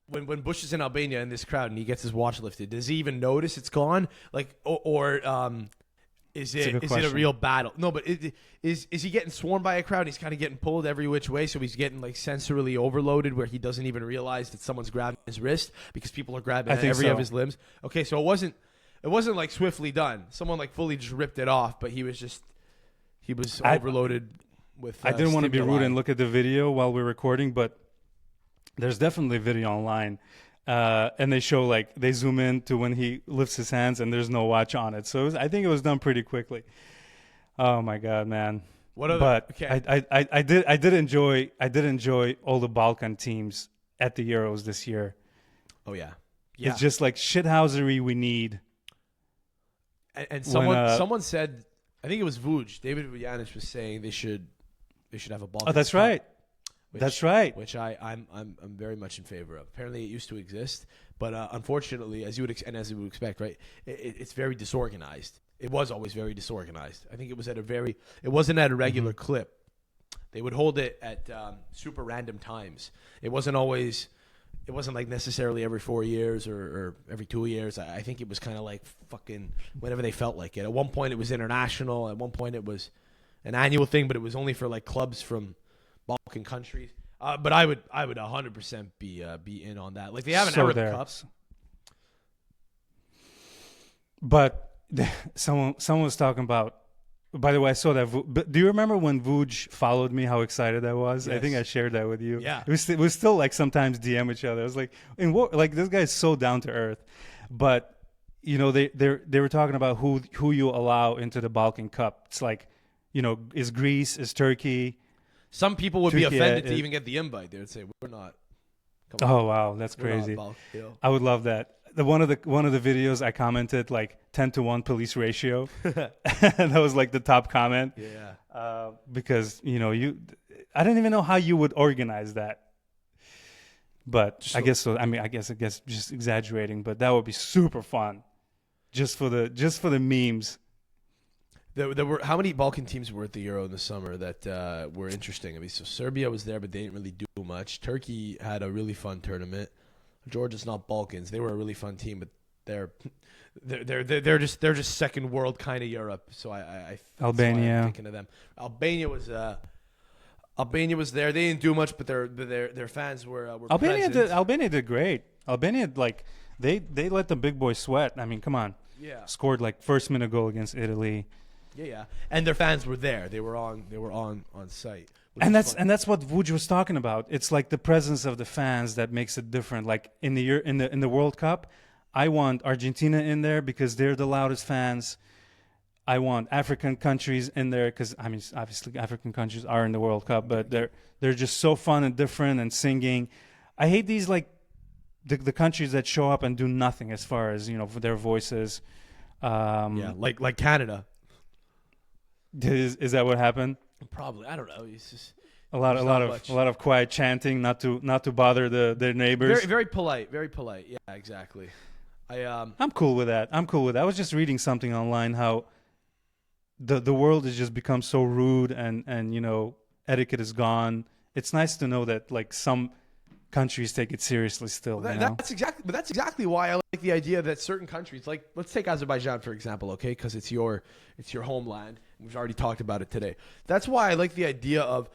when Bush is in Albania in this crowd and he gets his watch lifted, does he even notice it's gone? Like, or is it a real battle? No, but is he getting swarmed by a crowd? He's kind of getting pulled every which way, so he's getting like sensorily overloaded where he doesn't even realize that someone's grabbing his wrist because people are grabbing at every of his limbs. Okay, so it wasn't like swiftly done. Someone like fully just ripped it off, but he was overloaded with. I didn't want to be stimuli. rude and look at the video while we're recording, but there's definitely a video online, and they show like they zoom in to when he lifts his hands and there's no watch on it. So I think it was done pretty quickly. Oh my god, man! I did enjoy all the Balkan teams at the Euros this year. Oh yeah. It's just like shithousery we need. And someone said, I think it was David Vujanic was saying they should have a Balkan. Oh, that's Cup, right. That's right. Which I'm very much in favor of. Apparently, it used to exist, but unfortunately, as you would expect, right? It's very disorganized. It was always very disorganized. I think it wasn't at a regular clip. They would hold it at super random times. It wasn't like necessarily every 4 years or every 2 years. I think it was kind of like fucking whenever they felt like it. At one point it was international. At one point it was an annual thing, but it was only for like clubs from Balkan countries. But I would 100% be in on that. Like they have an Arab Cup. But someone was talking about. By the way, I saw that. But do you remember when Vuj followed me? How excited I was! Yes. I think I shared that with you. Yeah, it was still like sometimes DM each other. I was like, like this guy's so down to earth. But you know, they were talking about who you allow into the Balkan Cup. It's like, you know, is Greece, is Turkey? Some people would be offended to even get the invite. They would say, "We're not." Oh wow, that's crazy! I would love that. One of the videos I commented like 10-to-1 police ratio, and that was like the top comment. Yeah. Because you know I didn't even know how you would organize that. But I guess so. I mean, I guess just exaggerating, but that would be super fun, just for the memes. there were how many Balkan teams were at the Euro in the summer that were interesting? I mean, so Serbia was there, but they didn't really do much. Turkey had a really fun tournament. Georgia's not Balkans. They were a really fun team, but they're just second world kind of Europe. So I Albania. I'm thinking of them. Albania was there. They didn't do much, but their fans were Albania did great. Albania they let the big boys sweat. I mean, come on. Yeah. Scored first minute goal against Italy. Yeah. And their fans were there. They were on site. And that's what Vuj was talking about. It's like the presence of the fans that makes it different. Like in the World Cup, I want Argentina in there because they're the loudest fans. I want African countries in there because I mean obviously African countries are in the World Cup, but they're just so fun and different and singing. I hate these the countries that show up and do nothing as far as for their voices. Like Canada. Is that what happened? Probably, I don't know. It's just a lot of quiet chanting, not to bother their neighbors. Very very polite, very polite. Yeah, exactly. I'm cool with that. I was just reading something online how the world has just become so rude and etiquette is gone. It's nice to know that some countries take it seriously still. That's exactly why I like the idea that certain countries, like let's take Azerbaijan for example, okay, because it's your homeland. We've already talked about it today. That's why I like the idea of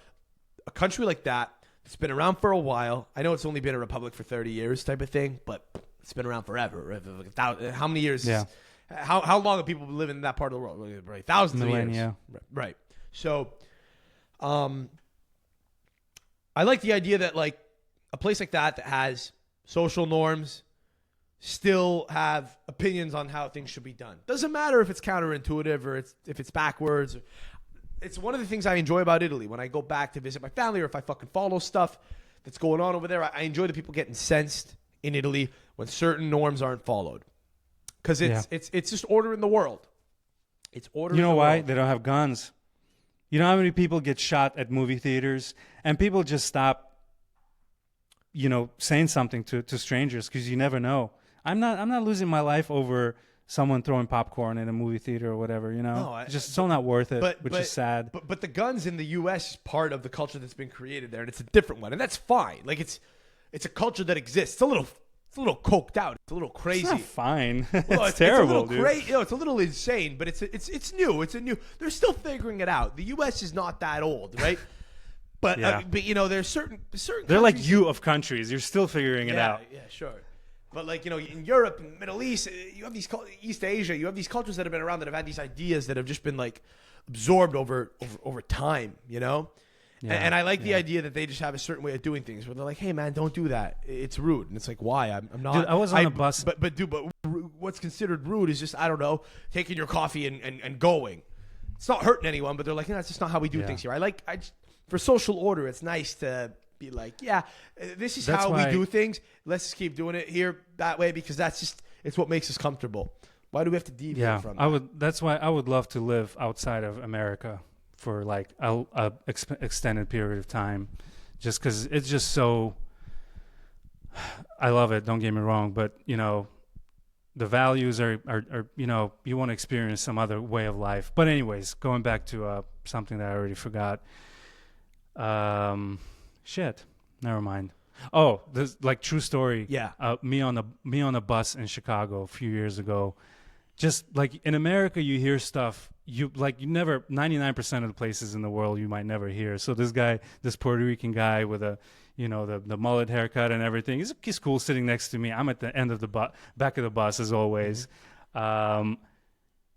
a country like that. It's been around for a while. I know it's only been a republic for 30 years type of thing, but it's been around forever. How many years? Yeah. How long have people been living in that part of the world? Right, thousands of years. Right. So, I like the idea that a place like that has social norms still have opinions on how things should be done. Doesn't matter if it's counterintuitive or if it's backwards. It's one of the things I enjoy about Italy. When I go back to visit my family or if I fucking follow stuff that's going on over there, I enjoy the people getting incensed in Italy when certain norms aren't followed. Because it's just order in the world. It's order in the world. You know why? They don't have guns. You know how many people get shot at movie theaters? And people just stop, saying something to strangers because you never know. I'm not losing my life over someone throwing popcorn in a movie theater or whatever, No, it's just so not worth it, which is sad. But the guns in the U.S. is part of the culture that's been created there, and it's a different one, and that's fine. It's a culture that exists. It's a little coked out. It's a little crazy. It's not fine. Well, it's terrible, dude. It's a little insane, but it's new. They're still figuring it out. The U.S. is not that old, right? But there's certain they're like you of countries. You're still figuring it out. Yeah, sure. But in Europe and Middle East, you have these East Asia, you have these cultures that have been around that have had these ideas that have just been absorbed over time, Yeah. And I like the idea that they just have a certain way of doing things where they're like, hey man, don't do that. It's rude. And it's like, why? I'm not. Dude, I was on a bus. But what's considered rude is just, I don't know, taking your coffee and going. It's not hurting anyone, but they're like, that's just not how we do things here. For social order, it's nice to be like, this is how we do things. Let's just keep doing it here that way because it's what makes us comfortable. Why do we have to deviate from that? That's why I would love to live outside of America for a extended period of time, just because it's just so. I love it. Don't get me wrong, but the values are you want to experience some other way of life. But anyways, going back to something that I already forgot. Shit. Never mind. Oh, this true story. Yeah. Me on a bus in Chicago a few years ago. Just in America, you hear stuff you never. 99% of the places in the world you might never hear. So this Puerto Rican guy with the mullet haircut and everything. He's cool sitting next to me. I'm at the end of the back of the bus as always. And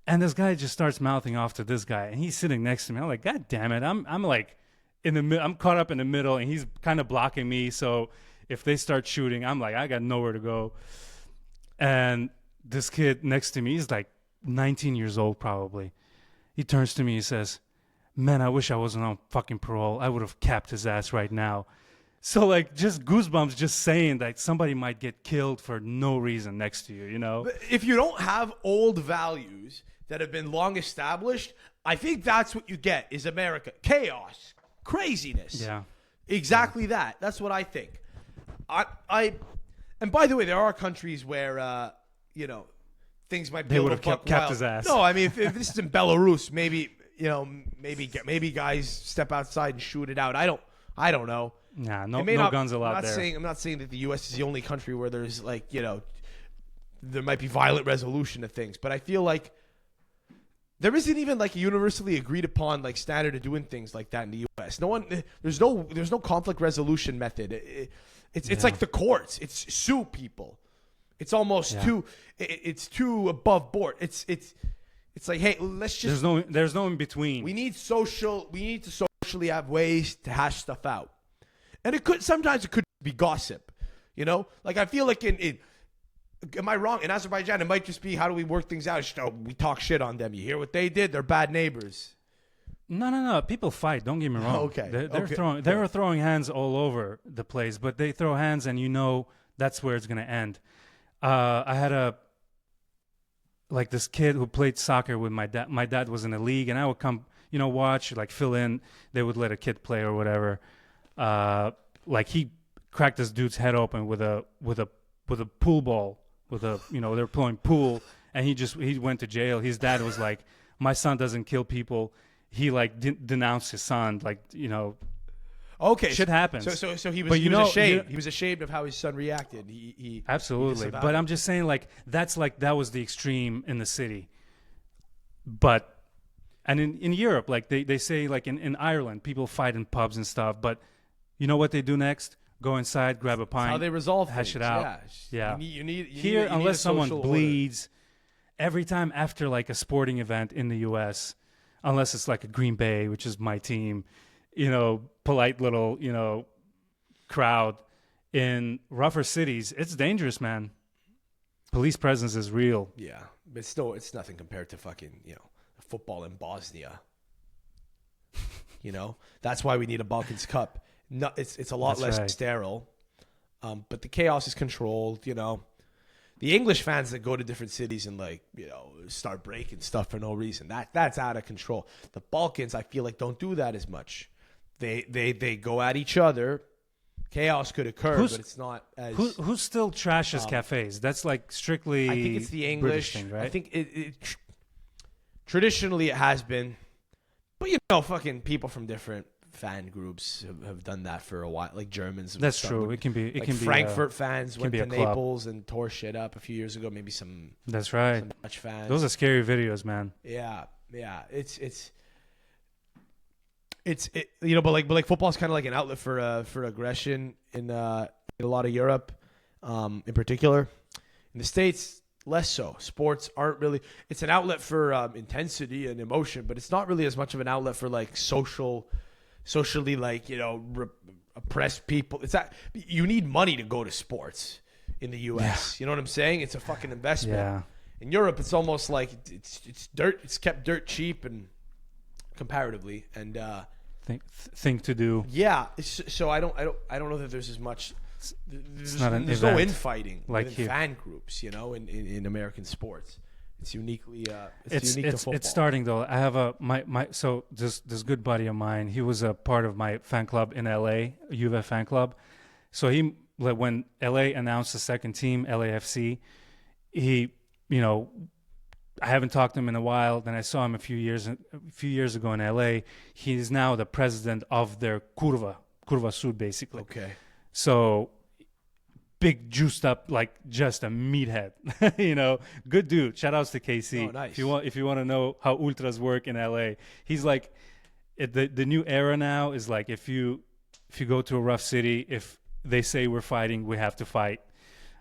this guy just starts mouthing off to this guy, and he's sitting next to me. I'm like, God damn it! I'm I'm caught up in the middle, and he's kind of blocking me. So if they start shooting, I'm like, I got nowhere to go. And this kid next to me is 19 years old probably. He turns to me, he says, man, I wish I wasn't on fucking parole. I would have capped his ass right now. So just goosebumps just saying that somebody might get killed for no reason next to you, But if you don't have old values that have been long established, I think that's what you get is America. Chaos. Craziness. Yeah. Exactly that. That's what I think. And by the way, there are countries where, things might be They a would little have kept his ass. No, I mean, if this is in Belarus, maybe maybe guys step outside and shoot it out. I don't know. Nah, no not, guns allowed there. I'm not saying that the U.S. is the only country where there's like, there might be violent resolution to things, but I feel like there isn't even like a universally agreed upon like standard of doing things like that in the U.S. There's no conflict resolution method. It's like the courts. It's sue people. It's almost it's too above board. It's like, hey, let's just. There's no in between. We need to socially have ways to hash stuff out, and sometimes it could be gossip. Like I feel like am I wrong? In Azerbaijan, it might just be, how do we work things out? It's just, we talk shit on them. You hear what they did? They're bad neighbors. No. People fight. Don't get me wrong. Okay. They were throwing hands all over the place, but they throw hands, and that's where it's gonna end. I had this kid who played soccer with my dad. My dad was in a league, and I would come, watch, like fill in. They would let a kid play or whatever. Like he cracked this dude's head open with a pool ball. They were playing pool, and he went to jail. His dad was like, "My son doesn't kill people." He like denounced his son, Okay, shit happens. So he was ashamed. He was ashamed of how his son reacted. He absolutely. But I'm just saying, that was the extreme in the city. But in Europe, they say, in Ireland, people fight in pubs and stuff. But you know what they do next? Go inside, grab a pint. That's how they resolve hash things. it out. Yeah. You need here, unless someone bleeds, order. Every time after a sporting event in the U.S., unless it's like a Green Bay, which is my team, polite little, crowd. In rougher cities, it's dangerous, man. Police presence is real. Yeah, but still, it's nothing compared to fucking, football in Bosnia. That's why we need a Balkans Cup. No, it's a lot less sterile, but the chaos is controlled. The English fans that go to different cities and start breaking stuff for no reason, that's out of control. The Balkans, I feel like, don't do that as much. They go at each other. Chaos could occur, but it's not as. Who still trashes cafes? That's strictly. I think it's the English British thing, right? I think it traditionally it has been, but fucking people from different fan groups have done that for a while, like Germans. That's true. It can be. Frankfurt fans went to club. Naples and tore shit up a few years ago. Maybe some. That's right. Some Dutch fans. Those are scary videos, man. Yeah. But football's kind of like an outlet for aggression in a lot of Europe, in particular. In the States, less so. Sports aren't really. It's an outlet for intensity and emotion, but it's not really as much of an outlet for socially oppressed people. It's that you need money to go to sports in the U.S. Yeah. You know what I'm saying? It's a fucking investment. Yeah. In Europe, it's almost like it's dirt. It's kept dirt cheap and comparatively and thing to do. Yeah. So I don't know that there's as much. There's no infighting like within fan groups. In American sports. It's uniquely unique to football. It's starting though. I have this good buddy of mine. He was a part of my fan club in LA, Juve fan club. So when LA announced the second team, LAFC, I haven't talked to him in a while. Then I saw him a few years ago in LA. He's now the president of their Curva Sud, basically. Okay. So big, juiced up, just a meathead. Good dude. Shout outs to KC. Oh, nice. If you want to know how ultras work in LA, he's the new era now is if you go to a rough city, if they say we're fighting, we have to fight.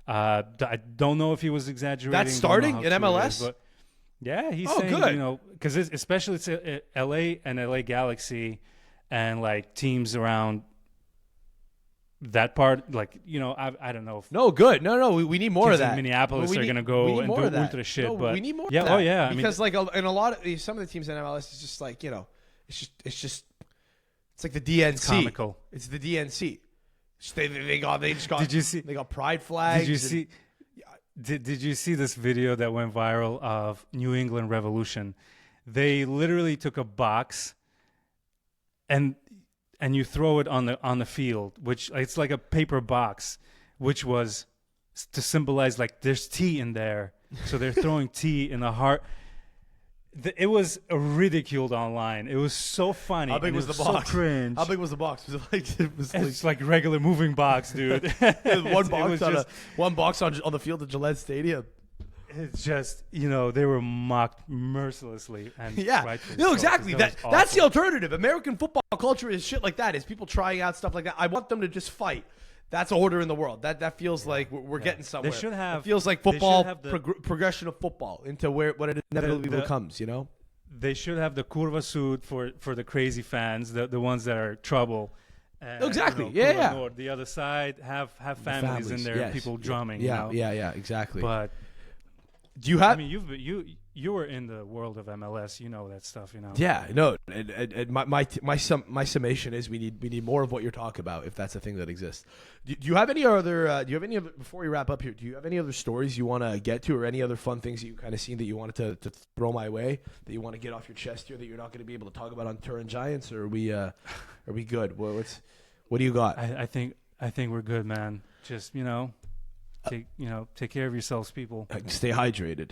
I don't know if he was exaggerating. That's starting in MLS. But yeah, he's saying good. Because especially it's LA and LA Galaxy and teams around that part, I don't know. No, good. No, we need more of that. Minneapolis are going to go and do ultra shit. No, but we need more. Yeah, of that. Oh yeah. Because in a lot of some of the teams in MLS, it's just it's like the DNC. It's comical. It's the DNC. They just got. Did you see? They got pride flags. Did you see? Did you see this video that went viral of New England Revolution? They literally took a box and you throw it on the field, which it's like a paper box, which was to symbolize there's tea in there, So they're throwing tea in the heart. It was ridiculed online. It was so funny. How big was the so box? cringe. How big was the box? Was it like It's like regular moving box, dude. one box on the field at Gillette Stadium? It's just, they were mocked mercilessly. And Yeah, rightfully no, so, exactly. 'cause that was That's the awful. alternative. American football culture is shit like that. Is people trying out stuff like that. I want them to just fight. That's order in the world. That feels like we're getting somewhere. They should have. It feels like they should football have the- progression of football into what it inevitably the- becomes. They should have the curva suit for the crazy fans, the ones that are trouble. Exactly. Curva Yeah. Nord. The other side have families in there, yes. people drumming. Yeah, exactly. But do you have? I mean, you were in the world of MLS. You know that stuff. Yeah, no. And my summation is we need more of what you're talking about, if that's a thing that exists. Do you have any other? Do you have any other? Before we wrap up here, do you have any other stories you want to get to, or any other fun things that you kind of seen that you wanted to throw my way, that you want to get off your chest here, that you're not going to be able to talk about on Turin Giants, or are we good? What do you got? I think we're good, man. Just take care of yourselves, people. Stay hydrated.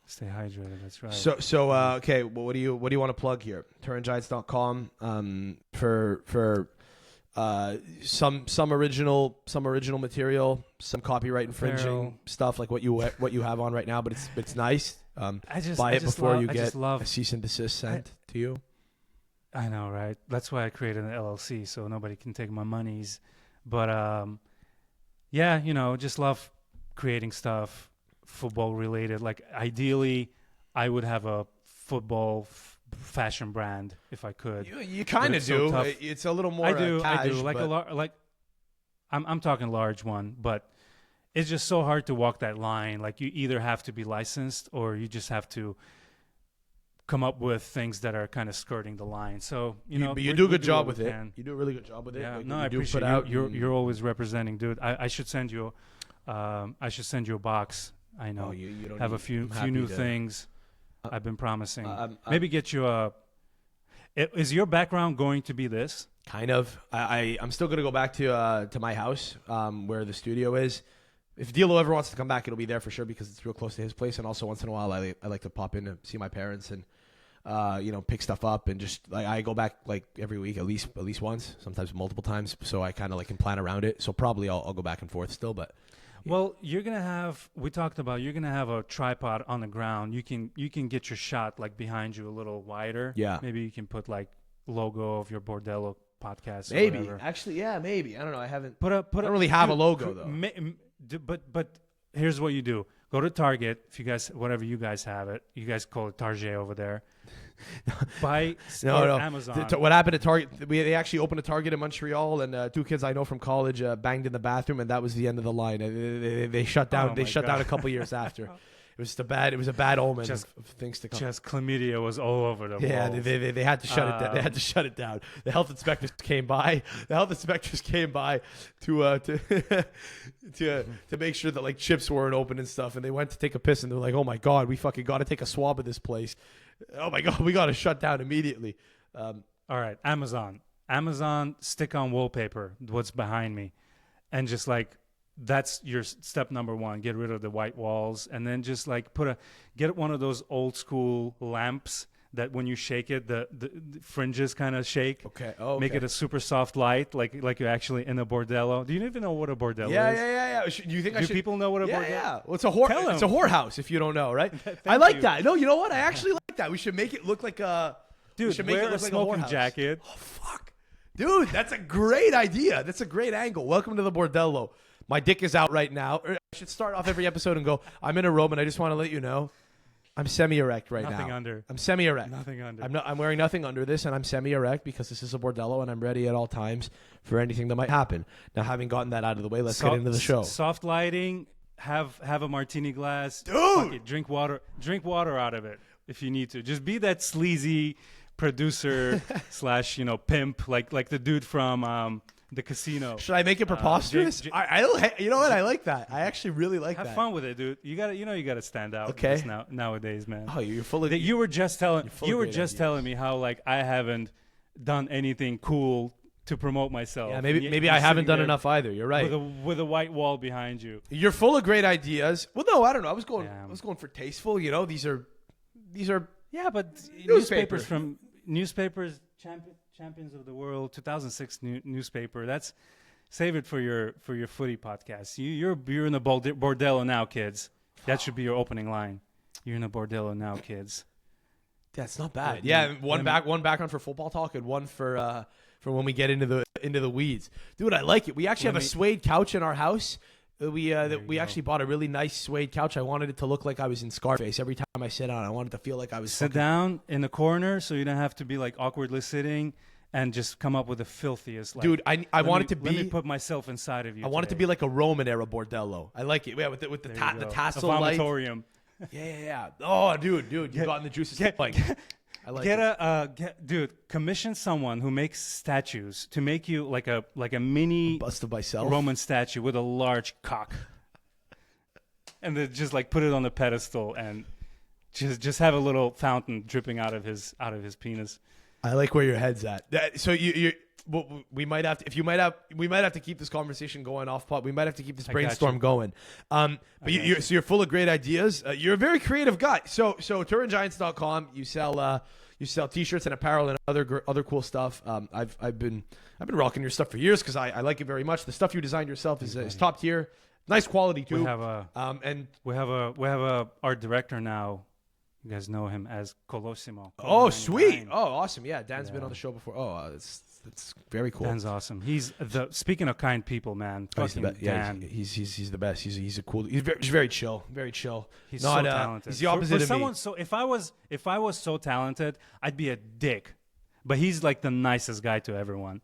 Stay hydrated. That's right. So okay. Well, what do you want to plug here? TurinGiants.com for some original material, some copyright infringing Apparel. stuff like what you have on right now. But it's nice. Buy it before you get a cease and desist sent to you. I know, right? That's why I created an LLC, so nobody can take my monies. But just love creating stuff football related. Like ideally, I would have a football fashion brand if I could. You kind of so do. tough. It's a little more. I do. cash, Like I'm talking large one, but it's just so hard to walk that line. Like you either have to be licensed or you just have to come up with things that are kind of skirting the line. So but you do a good job with it. You do a really good job with it. Yeah, Like, I appreciate you're always representing, dude. I should send you. I should send you a box. I know. You don't have need- a few I'm happy new to- things. I've been promising. Maybe get you a. Is your background going to be this? Kind of. I'm still gonna go back to my house where the studio is. If Dilo ever wants to come back, it'll be there for sure because it's real close to his place. And also once in a while, I like to pop in and see my parents and pick stuff up and just like I go back like every week at least once, sometimes multiple times. So I kind of like can plan around it. So probably I'll go back and forth still, but. Well, you're gonna have. We talked about you're gonna have a tripod on the ground. You can get your shot like behind you a little wider. Yeah. Maybe you can put like logo of your Bordello podcast. Maybe or whatever. actually, yeah, maybe. I don't know. I haven't. I don't really have a logo though. But here's what you do: go to Target. If you guys, whatever you guys have it, you guys call it Target over there. Buy No. Amazon. What happened at Target? They actually opened a Target in Montreal, and two kids I know from college banged in the bathroom, and that was the end of the line. They shut down. Oh They my shut down God. a couple years after. It was a bad omen Just- of things to come. Just chlamydia was all over the Yeah, walls. they had to shut it down. They had to shut it down. The health inspectors came by. To make sure that like chips weren't open and stuff. And they went to take a piss and they're like, "Oh my God, we fucking got to take a swab of this place. Oh my God, we got to shut down immediately." All right, Amazon stick-on wallpaper. What's behind me, and just like that's your step number one. Get rid of the white walls, and then just like get one of those old school lamps that when you shake it, the fringes kind of shake. Okay. Oh, Make it a super soft light, like you're actually in a bordello. Do you even know what a bordello is? Yeah. Do you think Do people know what a bordello? Yeah. Well, Tell 'em. it's a whorehouse if you don't know, right? I like you. that. No, you know what? I actually like that. We should make it look like a. we Dude, should make wear it look a like smoking whorehouse. jacket. Oh fuck, dude, that's a great idea. That's a great angle. Welcome to the bordello. My dick is out right now. I should start off every episode and go, "I'm in a robe, and I just want to let you know, I'm semi-erect right now. Nothing under. I'm semi-erect. Nothing under. I'm wearing nothing under this, and I'm semi-erect because this is a bordello, and I'm ready at all times for anything that might happen." Now, having gotten that out of the way, let's get into the show. Soft lighting. Have a martini glass. Dude! Fuck it, drink water out of it if you need to. Just be that sleazy producer slash pimp like the dude from the casino. Should I make it preposterous? You know what? I like that. I actually really like that. Have fun with it, dude. You gotta stand out. Okay. This nowadays, man. Oh, you're full of. You were just telling full of great ideas. me how like I haven't done anything cool to promote myself. Yeah, And maybe you're I haven't sitting done there enough either. You're right. with a white wall behind you. You're full of great ideas. Well, no, I don't know. I was going Yeah. for tasteful. These are Yeah, but Newspaper. newspapers, champions of the world, 2006 newspaper. That's save it for your footy podcast. You're in the Bordello now, kids. That should be your opening line. You're in the Bordello now, kids. That's not bad. Yeah, one background for football talk and one for when we get into the weeds. Dude, I like it. We actually have a suede couch in our house. We actually bought a really nice suede couch. I wanted it to look like I was in Scarface. Every time I sit on it, I wanted to feel like I was Sit down in the corner so you don't have to be like awkwardly sitting and just come up with the filthiest. Like, dude, I want it to be. Let me put myself inside of you. I want it to be like a Roman era Bordello. I like it. Yeah, with the tassel light. Vomitorium. Yeah. Oh, dude, you've gotten the juices. I like it. Dude, commission someone who makes statues to make you like a mini Bust of myself. Roman statue with a large cock, and then just like put it on the pedestal and just have a little fountain dripping out of his penis. I like where your head's at. So we might have to keep this conversation going off pod. We might have to keep this brainstorm going. But you're full of great ideas. You're a very creative guy. So TurinGiants.com, you sell t-shirts and apparel and other cool stuff. I've been rocking your stuff for years because I like it very much. The stuff you designed yourself is top tier, nice quality too. We have a art director now. You guys know him as Colosimo. Oh, sweet. Oh, awesome. Yeah, Dan's been on the show before. Oh, it's very cool. Dan's awesome. Speaking of kind people, man. Fucking Dan. He's the best. He's very chill. Very chill. He's so talented. He's the opposite for of someone, me. So if I was so talented, I'd be a dick. But he's like the nicest guy to everyone.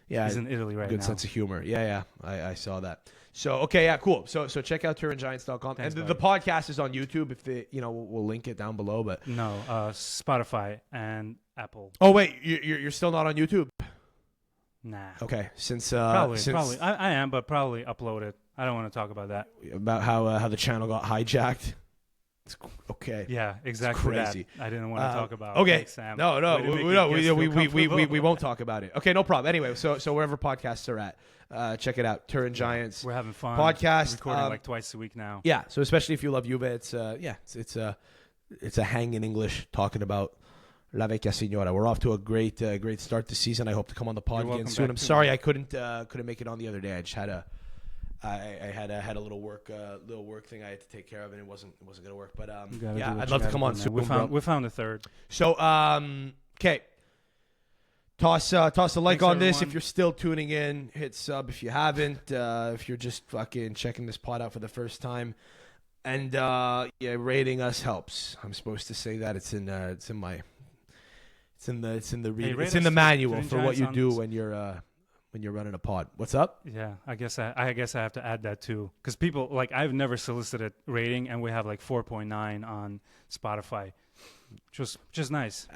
Yeah, he's in Italy right now. Good sense of humor. Yeah. I saw that. So okay, yeah, cool. So check out TurinGiants.com. Thanks, and the podcast is on YouTube. If we'll link it down below. But no, Spotify and Apple. Oh wait, you're still not on YouTube? Nah. Okay, probably. I am, but probably upload it. I don't want to talk about that. About how the channel got hijacked. It's okay. Yeah, exactly. It's crazy. That I didn't want to talk about. Okay. Thanks, Sam. No. We won't talk about it. Okay, no problem. Anyway, so wherever podcasts are at, check it out. Turin Giants. We're having fun. Podcast. Recording like twice a week now. Yeah. So especially if you love Juve, it's a hang in English talking about La Vecchia Signora. We're off to a great start this season. I hope to come on the pod again soon. I'm sorry I couldn't make it on the other day. I just had I had a little work thing I had to take care of, and it wasn't going to work. But I'd love to come on soon. We found a third. So okay, toss a like Thanks, on everyone. this if you're still tuning in. Hit sub if you haven't. If you're just fucking checking this pod out for the first time, and rating us helps. I'm supposed to say that it's in the manual for what you do when you're running a pod. What's up? Yeah, I guess I have to add that too, because people like I've never solicited rating, and we have like 4.9 on Spotify, which is nice.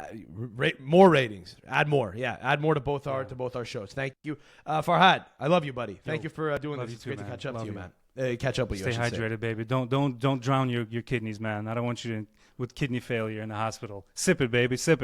More ratings. Add more. Yeah, add more to both our shows. Thank you, Farhad. I love you, buddy. Thank you for doing this. It's great to catch up to you, man. Catch up with you. Stay hydrated, baby. Don't drown your kidneys, man. I don't want you with kidney failure in the hospital. Sip it, baby. Sip it.